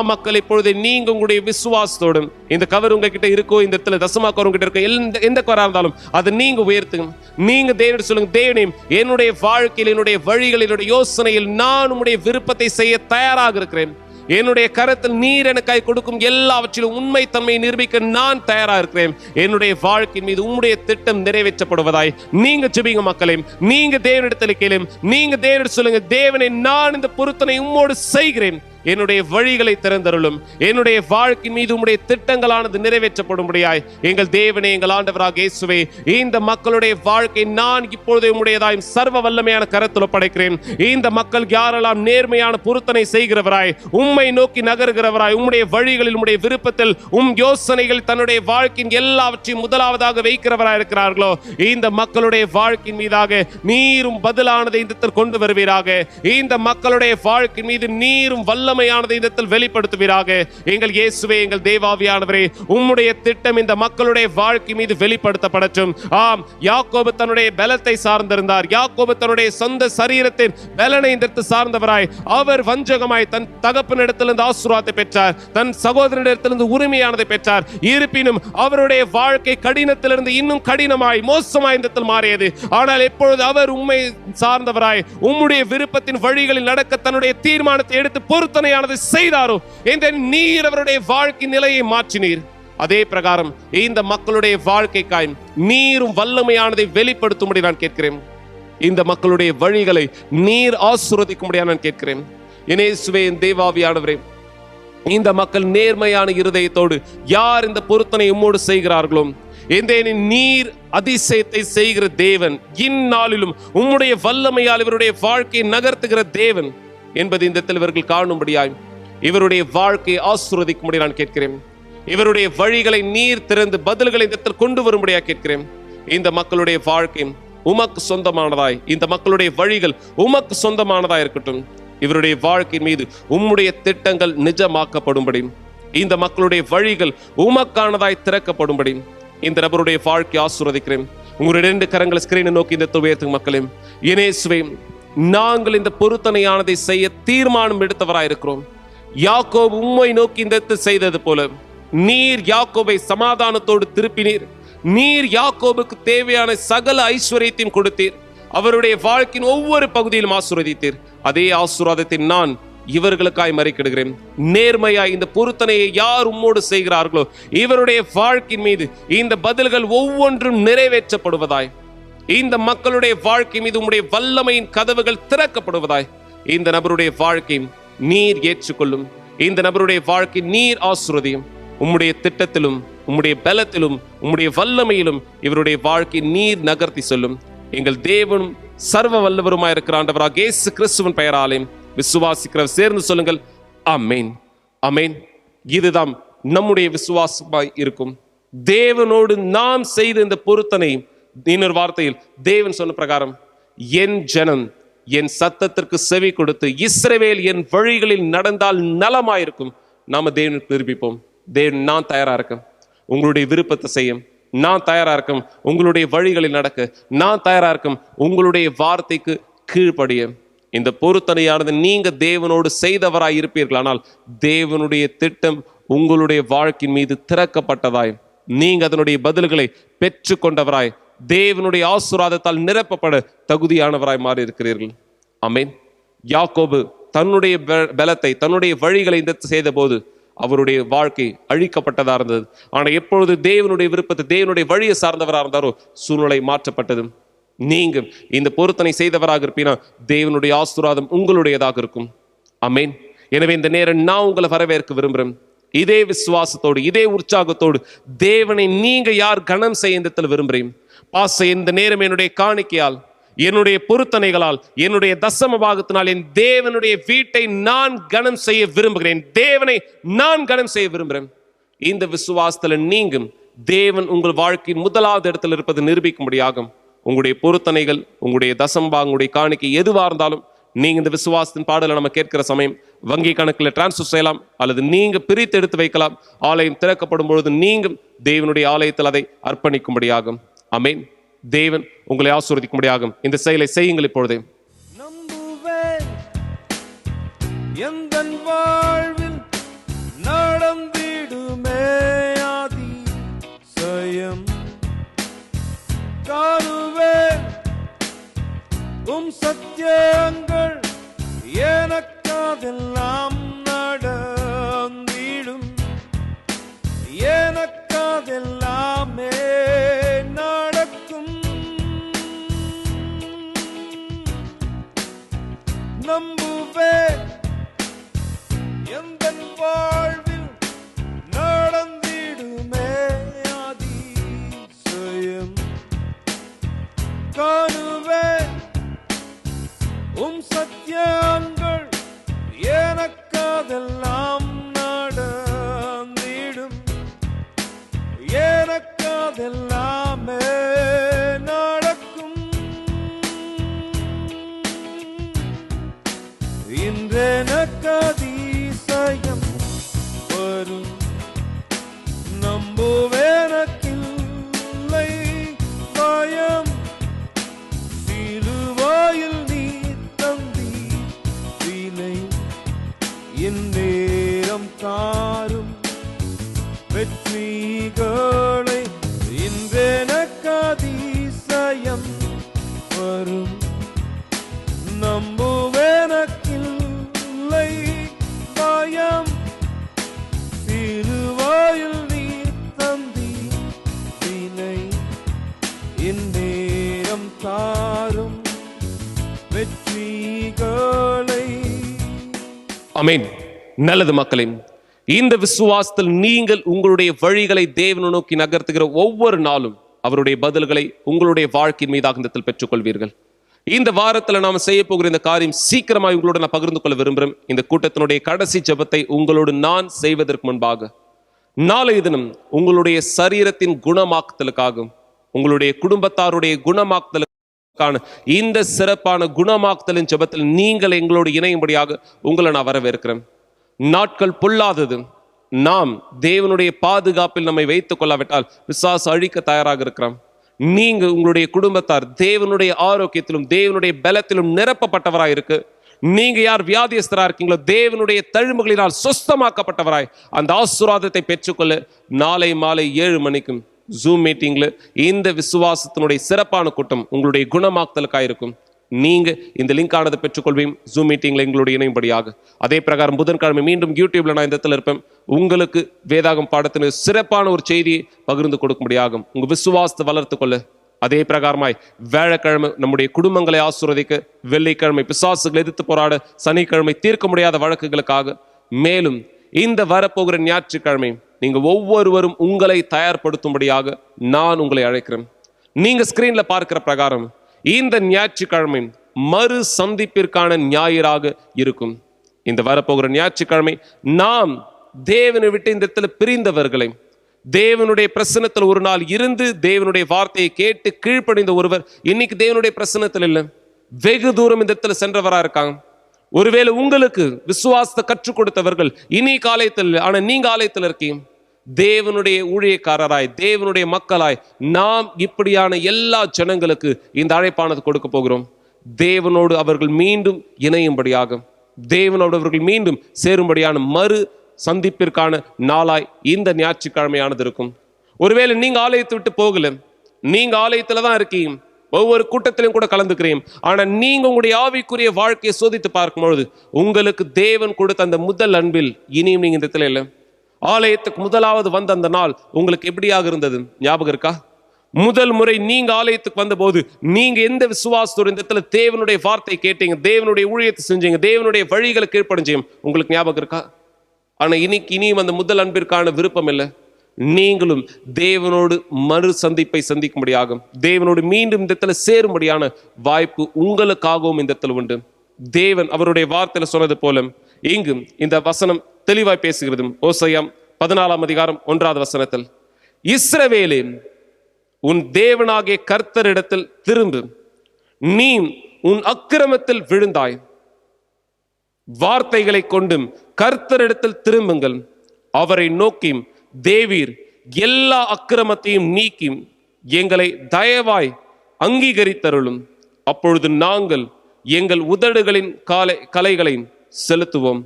மக்கள் இப்பொழுது நீங்க உங்களுடைய விசுவாசத்தோடு இந்த கவர் உங்ககிட்ட இருக்கோ, இந்த இடத்துல தசமா கவர் உங்ககிட்ட இருக்க, எந்த கவரா இருந்தாலும் அதை நீங்க உயர்த்துங்க. நீங்க தேவன் சொல்லுங்க, தேவனே, என்னுடைய வாழ்க்கையில், என்னுடைய வழிகளில், என்னுடைய யோசனையில் நான் உம்முடைய விருப்பத்தை செய்ய தயாராக இருக்கிறேன். என்னுடைய கரத்தில் நீர் எனக்காய் கொடுக்கும் எல்லாவற்றிலும் உண்மை தன்மையை நிரூபிக்க நான் தயாராக இருக்கிறேன். என்னுடைய வாழ்க்கையின் மீது உம்முடைய திட்டம் நிறைவேற்றப்படுவதாய் நீங்க ஜெபிங்க மக்களே. நீங்க தேவனிடத்தில் கேளும், நீங்க தேவனிடம் சொல்லுங்க, தேவனை நான் இந்த பொருத்தனை உம்மோடு செய்கிறேன். என்னுடைய வழிகளை திறந்தருளும். என்னுடைய வாழ்க்கை மீது உம்முடைய திட்டங்களானது நிறைவேற்றப்படும்படியாய் எங்கள் தேவனே, எங்கள் ஆண்டவராகிய இயேசுவே, இந்த மக்களுடைய வாழ்க்கை நான் இப்பொழுது உம்முடையதாய் சர்வ வல்லமையான கரத்தில் ஒப்படைக்கிறேன். இந்த மக்கள் யாரெல்லாம் நேர்மையான பொருத்தனை செய்கிறவராய், உம்மை நோக்கி நகர்கிறவராய், உம்முடைய வழிகளில், உம்முடைய விருப்பத்தில், யோசனைகள் தன்னுடைய வாழ்க்கையின் எல்லாவற்றையும் முதலாவதாக வைக்கிறவராய் இருக்கிறார்களோ, இந்த மக்களுடைய வாழ்க்கையின் மீதாக நீரும் பதிலானதை இந்த கொண்டு வருவீராக. இந்த மக்களுடைய வாழ்க்கை மீது நீரும் வல்லமை வல்லமையானதை இந்த இடத்தில் வெளிப்படுத்துவீராக. எங்கள் இயேசுவே, எங்கள் தேவாவியானவரே, உம்முடைய திட்டம் இந்த மக்களுடைய வாழ்க்கை மீது வெளிப்படுத்தப்படட்டும். ஆம், யாக்கோபு தன்னுடைய பலத்தை சார்ந்திருந்தார். யாக்கோபு தன்னுடைய சொந்த சரீரத்தின் பலனை இந்த இடத்தில் சார்ந்தவராய், அவர் வஞ்சகமாய் தன் தகப்பனிடத்திலிருந்து ஆசீர்வாதத்தை பெற்றார், தன் சகோதரனிடத்திலிருந்து உரிமையானதை பெற்றார். இருப்பினும் அவருடைய வாழ்க்கை கடினத்திலிருந்து இன்னும் கடினமாய் மோசமாய் இந்த இடத்தில் மாறியது. ஆனால் எப்பொழுது அவர் உம்மை சார்ந்தவராய் உம்முடைய விருப்பத்தின் வழிகளில் நடக்க தன்னுடைய தீர்மானத்தை எடுத்து பொருத்தனையானது செய்தாரோ, இந்த நீர் அவருடைய வாழ்க்கை நிலையை மாற்றினீர். அதே பிரகாரம் இந்த மக்களுடைய வாழ்க்கைக்காய் நீரும் வல்லமையானதை வெளிப்படுத்தும்படி நான் கேட்கிறேன். இந்த மக்களுடைய வழிகளை நீர் ஆசீர்வதிக்கும்படியாக நான் கேட்கிறேன். இயேசுவே, என் தேவாவியானவரே, இந்த மக்கள் நேர்மையான இருதயத்தோடு யார் இந்த பொருத்தனை உம்மோடு செய்கிறார்களோ, நீர் அதிசயத்தை செய்கிற தேவன், இந்நாளிலும் உம்முடைய வல்லமையால் இவருடைய வாழ்க்கையை நகர்த்துகிற தேவன் என்பது இந்த இவர்கள் காணும்படியாய் இவருடைய வாழ்க்கையை ஆசீர்வதிக்கும்படி நான் கேட்கிறேன். இவருடைய வழிகளை நீர் திறந்து பதில்களை இந்த கொண்டு வரும்படியாக கேட்கிறேன். இந்த மக்களுடைய வாழ்க்கை உமக்கு சொந்தமானதாய், இந்த மக்களுடைய வழிகள் உமக்கு சொந்தமானதாய் இருக்கட்டும். இவருடைய வாழ்க்கை மீது உம்முடைய திட்டங்கள் நிஜமாக்கப்படும்படி, இந்த மக்களுடைய வழிகள் உமக்கானதாய் திறக்கப்படும்படி இந்த நபருடைய வாழ்க்கை ஆசீர்வதிக்கிறேன். உங்களுடைய 2 கரங்களை ஸ்கிரீனை நோக்கி இந்த துவையத்துக்கு மக்களே, இயேசுவே, நாங்கள் இந்த பொருத்தனையானதை செய்ய தீர்மானம் எடுத்தவராயிருக்கிறோம். யாக்கோபு உம்மை நோக்கி இந்த செய்தது போல நீர் யாக்கோபை சமாதானத்தோடு திருப்பினீர். நீர் யாக்கோபுக்கு தேவையான சகல ஐஸ்வர்யத்தையும் கொடுத்தீர். அவருடைய வாழ்க்கையின் ஒவ்வொரு பகுதியிலும் ஆசீர்வதித்தீர். அதே ஆசீர்வாதத்தை நான் இவர்களுக்காய் மறைக்கிடுகிறேன். நேர்மையாய் இந்த பொருத்தனையை யார் உம்மோடு செய்கிறார்களோ இவருடைய வாழ்க்கையின் மீது இந்த பதில்கள் ஒவ்வொன்றும் நிறைவேற்றப்படுவதாய், இந்த மக்களுடைய வாழ்க்கை மீது உம்முடைய வல்லமையின் கதவுகள் திறக்கப்படுவதாய் இந்த நபருடைய வாழ்க்கை நீர் ஏற்றுக்கொள்ளும். இந்த நபருடைய வாழ்க்கை நீர் ஆசீர்வதியும். உம்முடைய திட்டத்திலும் உம்முடைய பலத்திலும் உம்முடைய வல்லமையிலும் இவருடைய வாழ்க்கை நீர் நகர்த்தி சொல்லும். எங்கள் தேவனும் சர்வ வல்லவருமாய் இருக்கிற ஆண்டவராகிய இயேசு கிறிஸ்துவின் பெயராலே விசுவாசிக்கிறவர் சேர்ந்து சொல்லுங்கள், ஆமென், ஆமென். இதுதான் நம்முடைய விசுவாசமாய் இருக்கும். தேவனோடு நாம் செய்த இந்த பொருத்தனை, இன்னொரு வார்த்தையில் தேவன் சொன்ன பிரகாரம், என் ஜனம் என் சத்தத்திற்கு செவி கொடுத்து இஸ்ரவேல் என் வழிகளில் நடந்தால் நலமாயிருக்கும். நாம தேவனுக்கு நிரூபிப்போம். தேவன், நான் தயாரா இருக்கேன் உங்களுடைய விருப்பத்தை செய்ய, நான் தயாரா இருக்கேன் உங்களுடைய வழிகளில் நடக்க, நான் தயாரா இருக்கேன் உங்களுடைய வார்த்தைக்கு கீழ்ப்படிய. இந்த பொருத்தனையானது நீங்க தேவனோடு செய்தவராய் இருப்பீர்கள். ஆனால் தேவனுடைய திட்டம் உங்களுடைய வாழ்க்கையின் மீது திறக்கப்பட்டதாய், நீங்க அதனுடைய பதில்களை பெற்று கொண்டவராய், தேவனுடைய ஆசீர்வாதத்தால் நிரப்பப்பட தகுதியானவராய் மாறி இருக்கிறீர்கள். ஆமென். யாக்கோபு தன்னுடைய பலத்தை, தன்னுடைய வழிகளை இந்த செய்த போது அவருடைய வாழ்க்கை அழிக்கப்பட்டதா இருந்தது. ஆனா எப்பொழுது தேவனுடைய விருப்பத்தை, தேவனுடைய வழியை சார்ந்தவராக இருந்தாரோ சூழ்நிலை மாற்றப்பட்டது. நீங்க இந்த பொருத்தனை செய்தவராக இருப்பீனா தேவனுடைய ஆசீர்வாதம் உங்களுடையதாக இருக்கும். ஆமென். எனவே இந்த நேரம் நான் உங்களை வரவேற்க விரும்புகிறேன். இதே விசுவாசத்தோடு, இதே உற்சாகத்தோடு தேவனை நீங்க யார் கனம் செய்ய இந்த விரும்புகிறேன். பாச இந்த நேரம் என்னுடைய காணிக்கையால், என்னுடைய பொருத்தனைகளால், என்னுடைய தசம பாகத்தினால் என் தேவனுடைய வீட்டை நான் கனம் செய்ய விரும்புகிறேன். தேவனை நான் கனம் செய்ய விரும்புகிறேன். இந்த விசுவாசத்துல நீங்க தேவன் உங்கள் வாழ்க்கையின் முதலாவது இடத்துல இருப்பது நிரூபிக்கும்படியாகும். உங்களுடைய பொருத்தனைகள், உங்களுடைய தசம்பா, உங்களுடைய காணிக்கை எதுவா இருந்தாலும் நீங்க இந்த விசுவாசத்தின் பாடலை நம்ம கேட்கிற சமயம் வங்கி கணக்கில் டிரான்ஸ்ஃபர் செய்யலாம், அல்லது நீங்க பிரித்து எடுத்து வைக்கலாம். ஆலயம் திறக்கப்படும் பொழுது நீங்க தேவனுடைய ஆலயத்தில் அதை அர்ப்பணிக்கும்படியாகும். ஆமென். தேவன் உங்களை ஆசீர்வதிக்கும்படியாகும். இந்த செயலை செய்யுங்கள் இப்பொழுதே. நம்புவேன் எந்தன் வாழ்வில் நடந்திடுமே அதிசயம், காணுவேன் உம் சத்தியங்கள் எனக்காதெல்லாம் நடந்திடும், எனக்காதெல்லாமே நடக்கும். நம்புவேன் எந்தன் வாழ்வில் நடந்திடுமே அதிசயம், காணுவேன் உம் சத்தியங்கள் எனக்காதெல்லாம் நடந்திடும், எனக்காதெல்லாமே நடக்கும். இன்றெனக்கு அதிசயம் வெற்றிகளை இன்றெனக்கு அதிசயம் வரும் நம்புவெனக்கில்லை பயம் சிறுவாயில் நீ தந்தி வினை இந்நேரம் தாரும் வெற்றிகளை. ஆமென். நல்லது மக்களே, இந்த விசுவாசத்தில் நீங்கள் உங்களுடைய வழிகளை தேவனை நோக்கி நகர்த்துகிற ஒவ்வொரு நாளும் அவருடைய பதில்களை உங்களுடைய வாழ்க்கையின் மீதாக இந்த பெற்றுக்கொள்வீர்கள். இந்த வாரத்தில் நாம் செய்ய போகிற இந்த காரியம் சீக்கிரமாக உங்களோட நான் பகிர்ந்து கொள்ள விரும்புகிறேன். இந்த கூட்டத்தினுடைய கடைசி ஜெபத்தை உங்களோடு நான் செய்வதற்கு முன்பாக நாளைய தினம் உங்களுடைய சரீரத்தின் குணமாக்குதலுக்காகவும் உங்களுடைய குடும்பத்தாருடைய குணமாக்குதலுக்கான இந்த சிறப்பான குணமாக்குதலின் ஜெபத்தில் நீங்கள் எங்களோடு இணையும்படியாக உங்களை நான் வரவேற்கிறேன். நாட்கள் பொல்லாதது. நாம் தேவனுடைய பாதுகாப்பில் நம்மை வைத்துக் கொள்ளாவிட்டால் பிசாசு அழிக்க தயாராக இருக்கிறோம். நீங்க உங்களுடைய குடும்பத்தார் தேவனுடைய ஆரோக்கியத்திலும் தேவனுடைய பலத்திலும் நிரப்பப்பட்டவராய் இருக்கு. நீங்க யார் வியாதியஸ்தரா இருக்கீங்களோ தேவனுடைய தழும்புகளினால் சுஸ்தமாக்கப்பட்டவராய் அந்த ஆசீர்வாதத்தை பெற்றுக்கொள்ள நாளை மாலை 7 மணிக்கும் ஜூம் மீட்டிங்ல இந்த விசுவாசத்தினுடைய சிறப்பான கூட்டம் உங்களுடைய குணமாக்குதலுக்காக இருக்கும். நீங்க இந்த லிங்க் ஆனதை பெற்றுக்கொள்வீங்க ஜூம் மீட்டிங்ல எங்களுடைய இணையும்படியாக. அதே பிரகாரம் புதன்கிழமை மீண்டும் யூடியூப்ல நான் இந்த இடத்துல இருப்பேன். உங்களுக்கு வேதாகம் பாடத்தின் சிறப்பான ஒரு செய்தியை பகிர்ந்து கொடுக்கும்படியாக உங்க விசுவாசத்தை வளர்த்து கொள்ள. அதே பிரகாரமாய் வியாழக்கிழமை நம்முடைய குடும்பங்களை ஆசீர்வதிக்க, வெள்ளிக்கிழமை பிசாசுகளை எதிர்த்து போராட, சனிக்கிழமை தீர்க்க முடியாத வழக்குகளுக்காக, மேலும் இந்த வரப்போகிற ஞாயிற்றுக்கிழமை நீங்க ஒவ்வொருவரும் உங்களை தயார்படுத்தும்படியாக நான் உங்களை அழைக்கிறேன். நீங்க ஸ்கிரீன்ல பார்க்கிற பிரகாரம் இந்த ஞாயிற்றுக்கிழமை மறு சந்திப்பிற்கான ஞாயிறாக இருக்கும். இந்த வரப்போகிற ஞாயிற்றுக்கிழமை நாம் தேவனை விட்டு இந்த இடத்துல பிரிந்தவர்களை, தேவனுடைய பிரசன்னத்தில் ஒரு நாள் இருந்து தேவனுடைய வார்த்தையை கேட்டு கீழ்ப்படிந்த ஒருவர் இன்னைக்கு தேவனுடைய பிரசன்னத்தில் இல்லை, வெகு தூரம் இந்த இடத்துல சென்றவரா இருக்காங்க. ஒருவேளை உங்களுக்கு விசுவாசத்தை கற்றுக் கொடுத்தவர்கள் இனி ஆலயத்தில், ஆனா நீங்க ஆலயத்தில் இருக்கீங்க. தேவனுடைய ஊழியக்காரராய் தேவனுடைய மக்களாய் நாம் இப்படியான எல்லா ஜனங்களுக்கு இந்த அழைப்பானது கொடுக்க போகிறோம். தேவனோடு அவர்கள் மீண்டும் இணையும்படியாக, தேவனோடு அவர்கள் மீண்டும் சேரும்படியான மறு சந்திப்பிற்கான நாளாய் இந்த ஞாயிற்றுக்கிழமையானது இருக்கும். ஒருவேளை நீங்க ஆலயத்தை விட்டு போகல, நீங்க ஆலயத்துல தான் இருக்கீங்க, ஒவ்வொரு கூட்டத்திலும் கூட கலந்துக்கிறீங்க, ஆனா நீங்க உங்களுடைய ஆவிக்குரிய வாழ்க்கையை சோதித்து பார்க்கும் பொழுது உங்களுக்கு தேவன் கொடுத்த அந்த முதல் அன்பில் இனியும் நீங்க இந்த இடத்துல இல்லை. ஆலயத்துக்கு முதலாவது வந்த அந்த நாள் உங்களுக்கு எப்படியாக இருந்தது ஞாபகம் இருக்கா? முதல் முறை நீங்க ஆலயத்துக்கு வந்த போது நீங்க எந்த விசுவாசத்தோடு இந்த இடத்துல தேவனுடைய வார்த்தை கேட்டீங்க, தேவனுடைய ஊழியத்தை செஞ்சீங்க, தேவனுடைய வழிகளை கீழ்ப்படிஞ்சீங்க, உங்களுக்கு ஞாபகம் இருக்கா? ஆனா இனியும் அந்த முதல் அன்பிற்கான விருப்பம் இல்லை. நீங்களும் தேவனோடு மறு சந்திப்பை சந்திக்கும்படியாகும், தேவனோடு மீண்டும் இந்த இடத்துல சேரும்படியான வாய்ப்பு உங்களுக்காகவும் இந்த இடத்துல உண்டு. தேவன் அவருடைய வார்த்தையில சொன்னது போல இங்கு இந்த வசனம் தெளிவாய் பேசுகிறது. ஓசையா 14 அதிகாரம் 1வது வசனத்தில், இஸ்ரவேலே உன் தேவனாகிய கர்த்தரிடத்தில் திரும்பு, நீ உன் அக்கிரமத்தில் விழுந்தாய், வார்த்தைகளை கொண்டும் கர்த்தரிடத்தில் திரும்புங்கள், அவரை நோக்கி தேவீர் எல்லா அக்கிரமத்தையும் நீக்கி எங்களை தயவாய் அங்கீகரித்தருளும், அப்பொழுது நாங்கள் எங்கள் உதடுகளின் கலைகளை செலுத்துவோம்.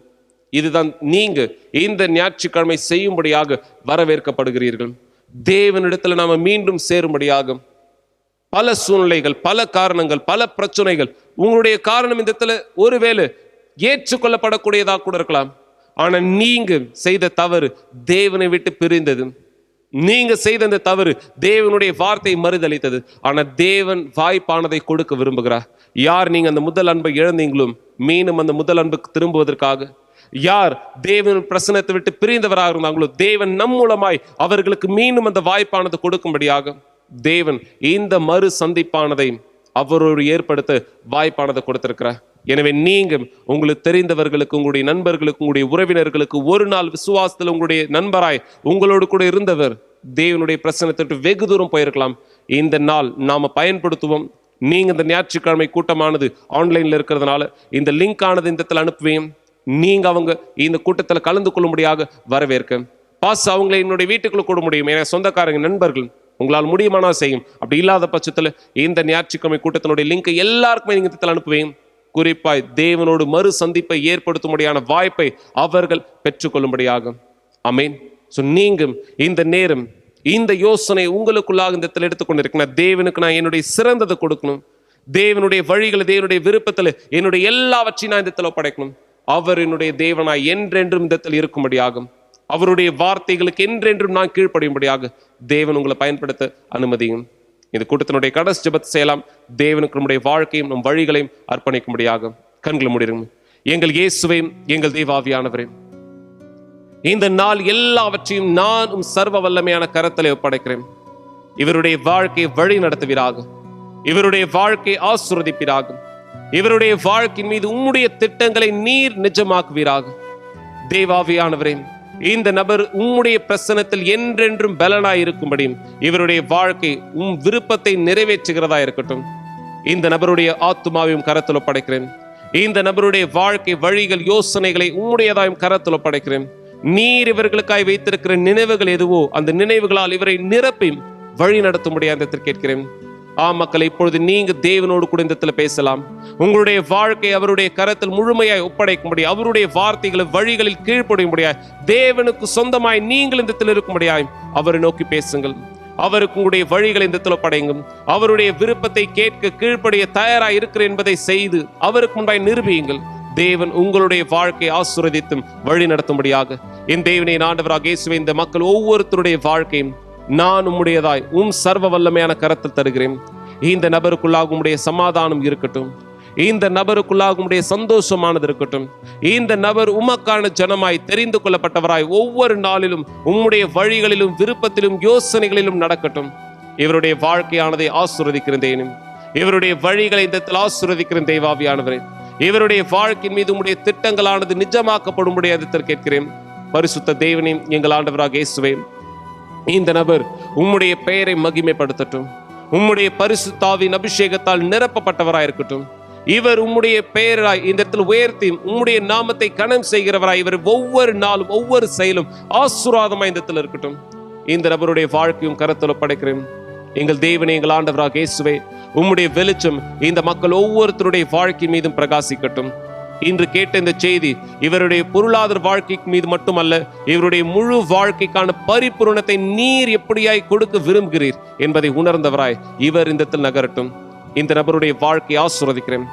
இதுதான் நீங்க இந்த ஞாயிற்றுக்கிழமை செய்யும்படியாக வரவேற்கப்படுகிறீர்கள். தேவனிடத்துல நாம மீண்டும் சேரும்படியாக பல சூழ்நிலைகள், பல காரணங்கள், பல பிரச்சனைகள், உங்களுடைய காரணம் இந்த இடத்துல ஒருவேளை ஏற்றுக்கொள்ளப்படக்கூடியதாக கூட இருக்கலாம். ஆனா நீங்க செய்த தவறு தேவனை விட்டு பிரிந்தது, நீங்க செய்த அந்த தவறு தேவனுடைய வார்த்தை மறுதளித்தது. ஆனா தேவன் வாய்ப்பானதை கொடுக்க விரும்புகிறார். யார் நீங்க அந்த முதல் அன்பை இழந்தீங்களோ மீண்டும் அந்த முதல் அன்புக்கு திரும்புவதற்காக, யார் தேவன் பிரசன்னத்தை விட்டு பிரிந்தவராக இருந்தாங்களோ தேவன் நம் மூலமாய் அவர்களுக்கு மீண்டும் அந்த வாய்ப்பானது கொடுக்கும்படியாக தேவன் இந்த மறு சந்திப்பானதை அவரோடு ஏற்படுத்த வாய்ப்பானதை கொடுத்திருக்கிறார். எனவே நீங்க உங்களுக்கு தெரிந்தவர்களுக்கு, உங்களுடைய நண்பர்களுக்கு, உங்களுடைய உறவினர்களுக்கு ஒரு நாள் விசுவாசத்தில் உங்களுடைய நண்பராய் உங்களோடு கூட இருந்தவர் தேவனுடைய பிரசன்னத்தை வெகு தூரம் போயிருக்கலாம். இந்த நாள் நாம பயன்படுத்துவோம். நீங்க இந்த ஞாயிற்றுக்கிழமை கூட்டமானது ஆன்லைன்ல இருக்கிறதுனால இந்த லிங்க் ஆனது இந்த இடத்துல அனுப்புவேன். நீங்க அவங்க இந்த கூட்டத்தில் கலந்து கொள்ளும்படியாக வரவேற்க பாஸ் அவங்களை என்னுடைய வீட்டுக்குள்ள கூட முடியும். என சொந்தக்காரங்க, நண்பர்கள், உங்களால் முடியுமானா செய்யும். அப்படி இல்லாத பட்சத்தில் இந்த ஞாயிற்றுக்கிழமை கூட்டத்தினுடைய லிங்கை எல்லாருக்குமே நீங்க இடத்துல அனுப்புவேன். குறிப்பாய் தேவனோடு மறு சந்திப்பை ஏற்படுத்தும்படியான வாய்ப்பை அவர்கள் பெற்றுக்கொள்ளும்படியாக. ஆமென். ஸோ நீங்கள் இந்த நேரம் இந்த யோசனை உங்களுக்குள்ளாக இந்த இடத்துல எடுத்துக்கொண்டிருக்கேன். தேவனுக்கு நான் என்னுடைய சிறந்ததை கொடுக்கணும், தேவனுடைய வழிகளை தேவனுடைய விருப்பத்தில் என்னுடைய எல்லாவற்றையும் நான் இந்த இடத்துல படைக்கணும். அவர் என்னுடைய தேவனாய் என்றென்றும் இந்த இடத்தில் இருக்கும்படியாகும், அவருடைய வார்த்தைகளுக்கு என்றென்றும் நான் கீழ்ப்படியும்படியாக தேவன் உங்களை பயன்படுத்த அனுமதியும். இந்த கூட்டத்தினுடைய கடைசி ஜெபத்தை செய்யலாம். தேவனுக்கு நம்முடைய வாழ்க்கையும் நம் வழிகளையும் அர்ப்பணிக்கும்படியாக கண்களை மூடிடுங்க. எங்கள் இயேசுவையும் எங்கள் தேவாவியானவரே, இந்த நாள் எல்லாவற்றையும் நான் சர்வ வல்லமையான கரத்திலே ஒப்படைக்கிறேன். இவருடைய வாழ்க்கையை வழி நடத்துவீராக, இவருடைய வாழ்க்கையை ஆசீர்வதிப்பீராக, இவருடைய வாழ்க்கையின் மீது உம்முடைய திட்டங்களை நீர் நிஜமாக்குவீராக. தேவாவியானவரே, இந்த நபர் உம்முடைய பிரசன்னத்தில் என்றென்றும் பலனாய் இருக்கும்படியும் இவருடைய வாழ்க்கை விருப்பத்தை நிறைவேற்றுகிறதா இருக்கட்டும். இந்த நபருடைய ஆத்துமாவையும் கரத்தில் ஒப்படைக்கிறேன். இந்த நபருடைய வாழ்க்கை வழிகள் யோசனைகளை உம்முடையதாயும் கரத்தில் ஒப்படைக்கிறேன். நீர் இவர்களுக்காய் வைத்திருக்கிற நினைவுகள் எதுவோ அந்த நினைவுகளால் இவரை நிரப்பி வழி நடத்தும்படியாக கேட்கிறேன். மக்கள், இப்பொழுது நீங்க தேவனோடு கூட இந்த இடத்துல பேசலாம். உங்களுடைய வாழ்க்கை அவருடைய கரத்தில் முழுமையாய் ஒப்படைக்கும்படி, அவருடைய வார்த்தைகளை வழிகளில் கீழ்ப்படியும்படியாய், தேவனுக்கு சொந்தமாய் நீங்கள் இந்த இடத்தில் இருக்கும்படியாய் அவரை நோக்கி பேசுங்கள். அவருக்கு உங்களுடைய வழிகளை இந்த இடத்துல படையுங்கள். அவருடைய விருப்பத்தை கேட்க கீழ்ப்படிய தயாராய் இருக்கிற என்பதை செய்து அவருக்கு முன்பாய் நிரூபியுங்கள். தேவன் உங்களுடைய வாழ்க்கையை ஆசீர்வதித்தும் வழி நடத்தும்படியாக என் தேவனே ஆண்டவராக இயேசுவே, இந்த மக்கள் ஒவ்வொருத்தருடைய வாழ்க்கையும் நான் உம்முடையதாய் சர்வ வல்லமையான கரத்தில் தருகிறேன். இந்த நபருக்குள்ளாக உம்முடைய சமாதானம் இருக்கட்டும், இந்த நபருக்குள்ளாக உம்முடைய சந்தோஷமானது இருக்கட்டும். இந்த நபர் உமக்கான ஜனமாய் தெரிந்து கொள்ளப்பட்டவராய் ஒவ்வொரு நாளிலும் உம்முடைய வழிகளிலும் விருப்பத்திலும் யோசனைகளிலும் நடக்கட்டும். இவருடைய வாழ்க்கையானதை ஆசீர்வதிக்கிறேன். இவருடைய வழிகளை இந்த ஆசீர்வதிக்கிறேன். தெய்வாவியானவரே, இவருடைய வாழ்க்கையின் மீது உம்முடைய திட்டங்களானது நிஜமாக்கப்படும்படியாக கேட்கிறேன். பரிசுத்த தேவனே, எங்கள் ஆண்டவராக இயேசுவே, இந்த நபர் உம்முடைய பெயரை மகிமைப்படுத்தட்டும். உம்முடைய பரிசுத்தாவின் அபிஷேகத்தால் நிரப்பப்பட்டவராய் இருக்கட்டும். இவர் உம்முடைய பெயராய் இந்த இடத்தில் உயர்த்தி உம்முடைய நாமத்தை கனம் செய்கிறவராய் இவர் ஒவ்வொரு நாளும் ஒவ்வொரு செயலும் ஆசீர்வாதமாய் இந்த இடத்தில் இருக்கட்டும். இந்த நபருடைய வாழ்க்கையும் கரத்தில் ஒப்படைக்கிறேன். எங்கள் தேவனே, எங்கள் ஆண்டவராக இயேசுவே, உம்முடைய வெளிச்சம் இந்த மக்கள் ஒவ்வொருத்தருடைய வாழ்க்கை மீதும் பிரகாசிக்கட்டும். இன்று கேட்ட இந்த செய்தி இவருடைய பொருளாதார வாழ்க்கைக்கு மீது மட்டுமல்ல, இவருடைய முழு வாழ்க்கைக்கான பரிபூரணத்தை நீர் எப்படியாய் கொடுக்க விரும்புகிறீர் என்பதை உணர்ந்தவராய் இவர் இந்த இடத்தில் நகரட்டும். இந்த நபருடைய வாழ்க்கையை ஆசீர்வதிக்கிறேன்.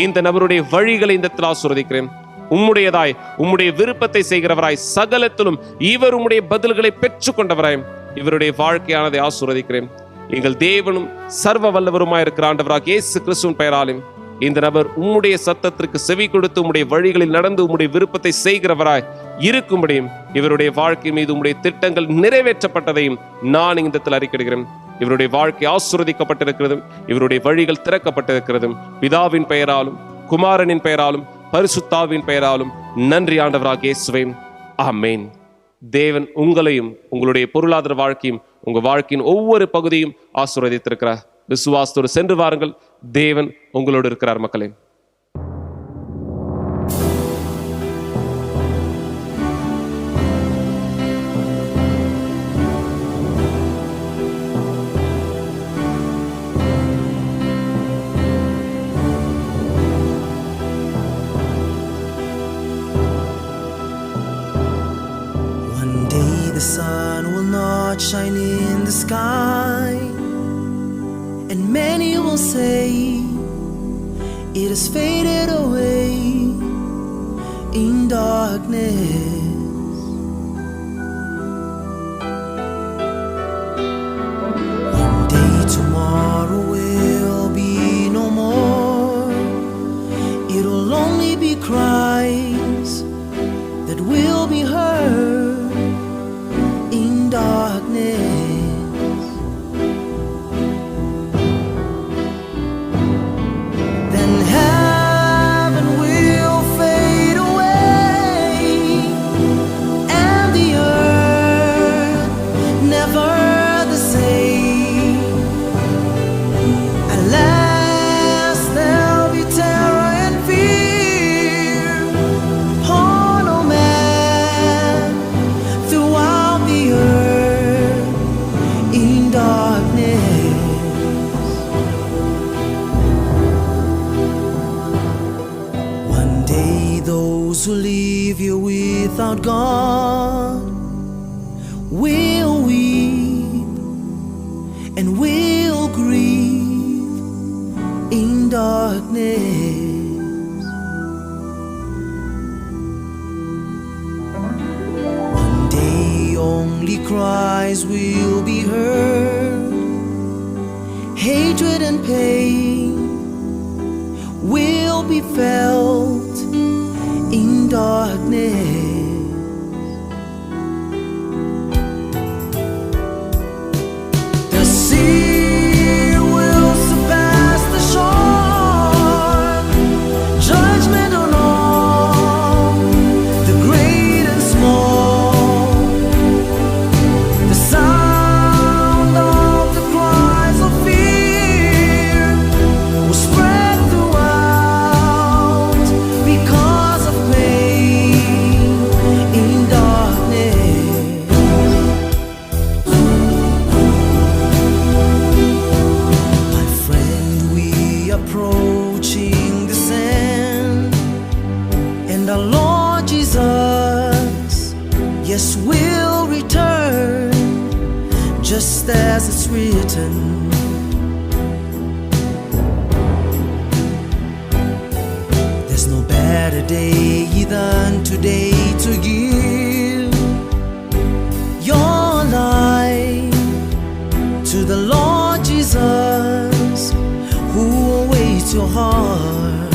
இந்த நபருடைய வழிகளை இந்த இடத்தில் ஆசீர்வதிக்கிறேன். உம்முடையதாய் உம்முடைய விருப்பத்தை செய்கிறவராய் சகலத்திலும் இவர் உம்முடைய பதில்களை பெற்றுக் கொண்டவராய் இவருடைய வாழ்க்கையானதை ஆசீர்வதிக்கிறேன். எங்கள் தேவனும் சர்வ வல்லவருமாய் இருக்கிற ஆண்டவராக இயேசு கிறிஸ்துவின் பெயராலும் இந்த நபர் உம்முடைய சத்தத்திற்கு செவி கொடுத்து உம்முடைய வழிகளில் நடந்து உம்முடைய விருப்பத்தை செய்கிறவராய் இருக்கும்படியும் இவருடைய வாழ்க்கை மீது உம்முடைய திட்டங்கள் நிறைவேற்றப்பட்டதையும் நான் இந்த இடத்தில் அறிக்கையிடுகிறேன். இவருடைய வாழ்க்கை ஆசீர்வதிக்கப்பட்டிருக்கிறதும் இவருடைய வழிகள் திறக்கப்பட்டிருக்கிறதும் பிதாவின் பெயராலும் குமாரனின் பெயராலும் பரிசுத்தாவின் பெயராலும் நன்றி ஆண்டவராக இயேசுவே, ஆமென். தேவன் உங்களையும் உங்களுடைய பொருளாதார வாழ்க்கையும் உங்க வாழ்க்கையின் ஒவ்வொரு பகுதியும் ஆசீர்வதித்திருக்கிறார். விசுவாசத்தோடு சென்று வாருங்கள். தேவன் உங்களோடு இருக்கிறார். மக்களே, one day the sun will not shine in the sky, and many will say it has faded away in darkness. One day tomorrow will be no more. It'll only be cries that will be heard in darkness. Who leave you without God and will grieve in darkness. One day only cries will be heard, hatred and pain will be felt in darkness. The sea will surpass the shore, judgment on all, the great and small. The sound of the cries of fear will spread throughout because of pain in darkness. My friend, we approaching this end, and our Lord Jesus, yes, will return, just as it's written. There's no better day than today to give your life to the Lord Jesus, who awaits your heart.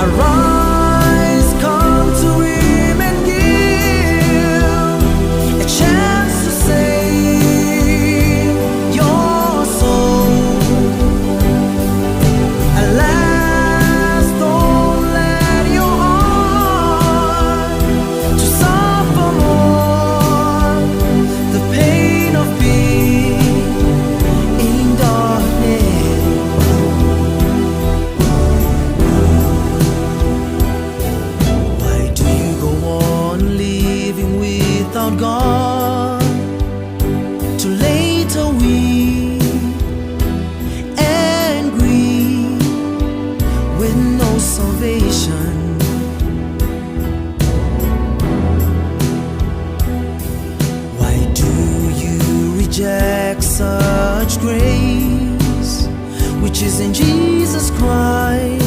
Arise, come to Him and give a chance to save your soul. Alas, don't let your heart to suffer more the pain of being in darkness. Why do you go on living without God, to later weep and grieve with no salvation? Why do you reject such grace, which is in Jesus Christ?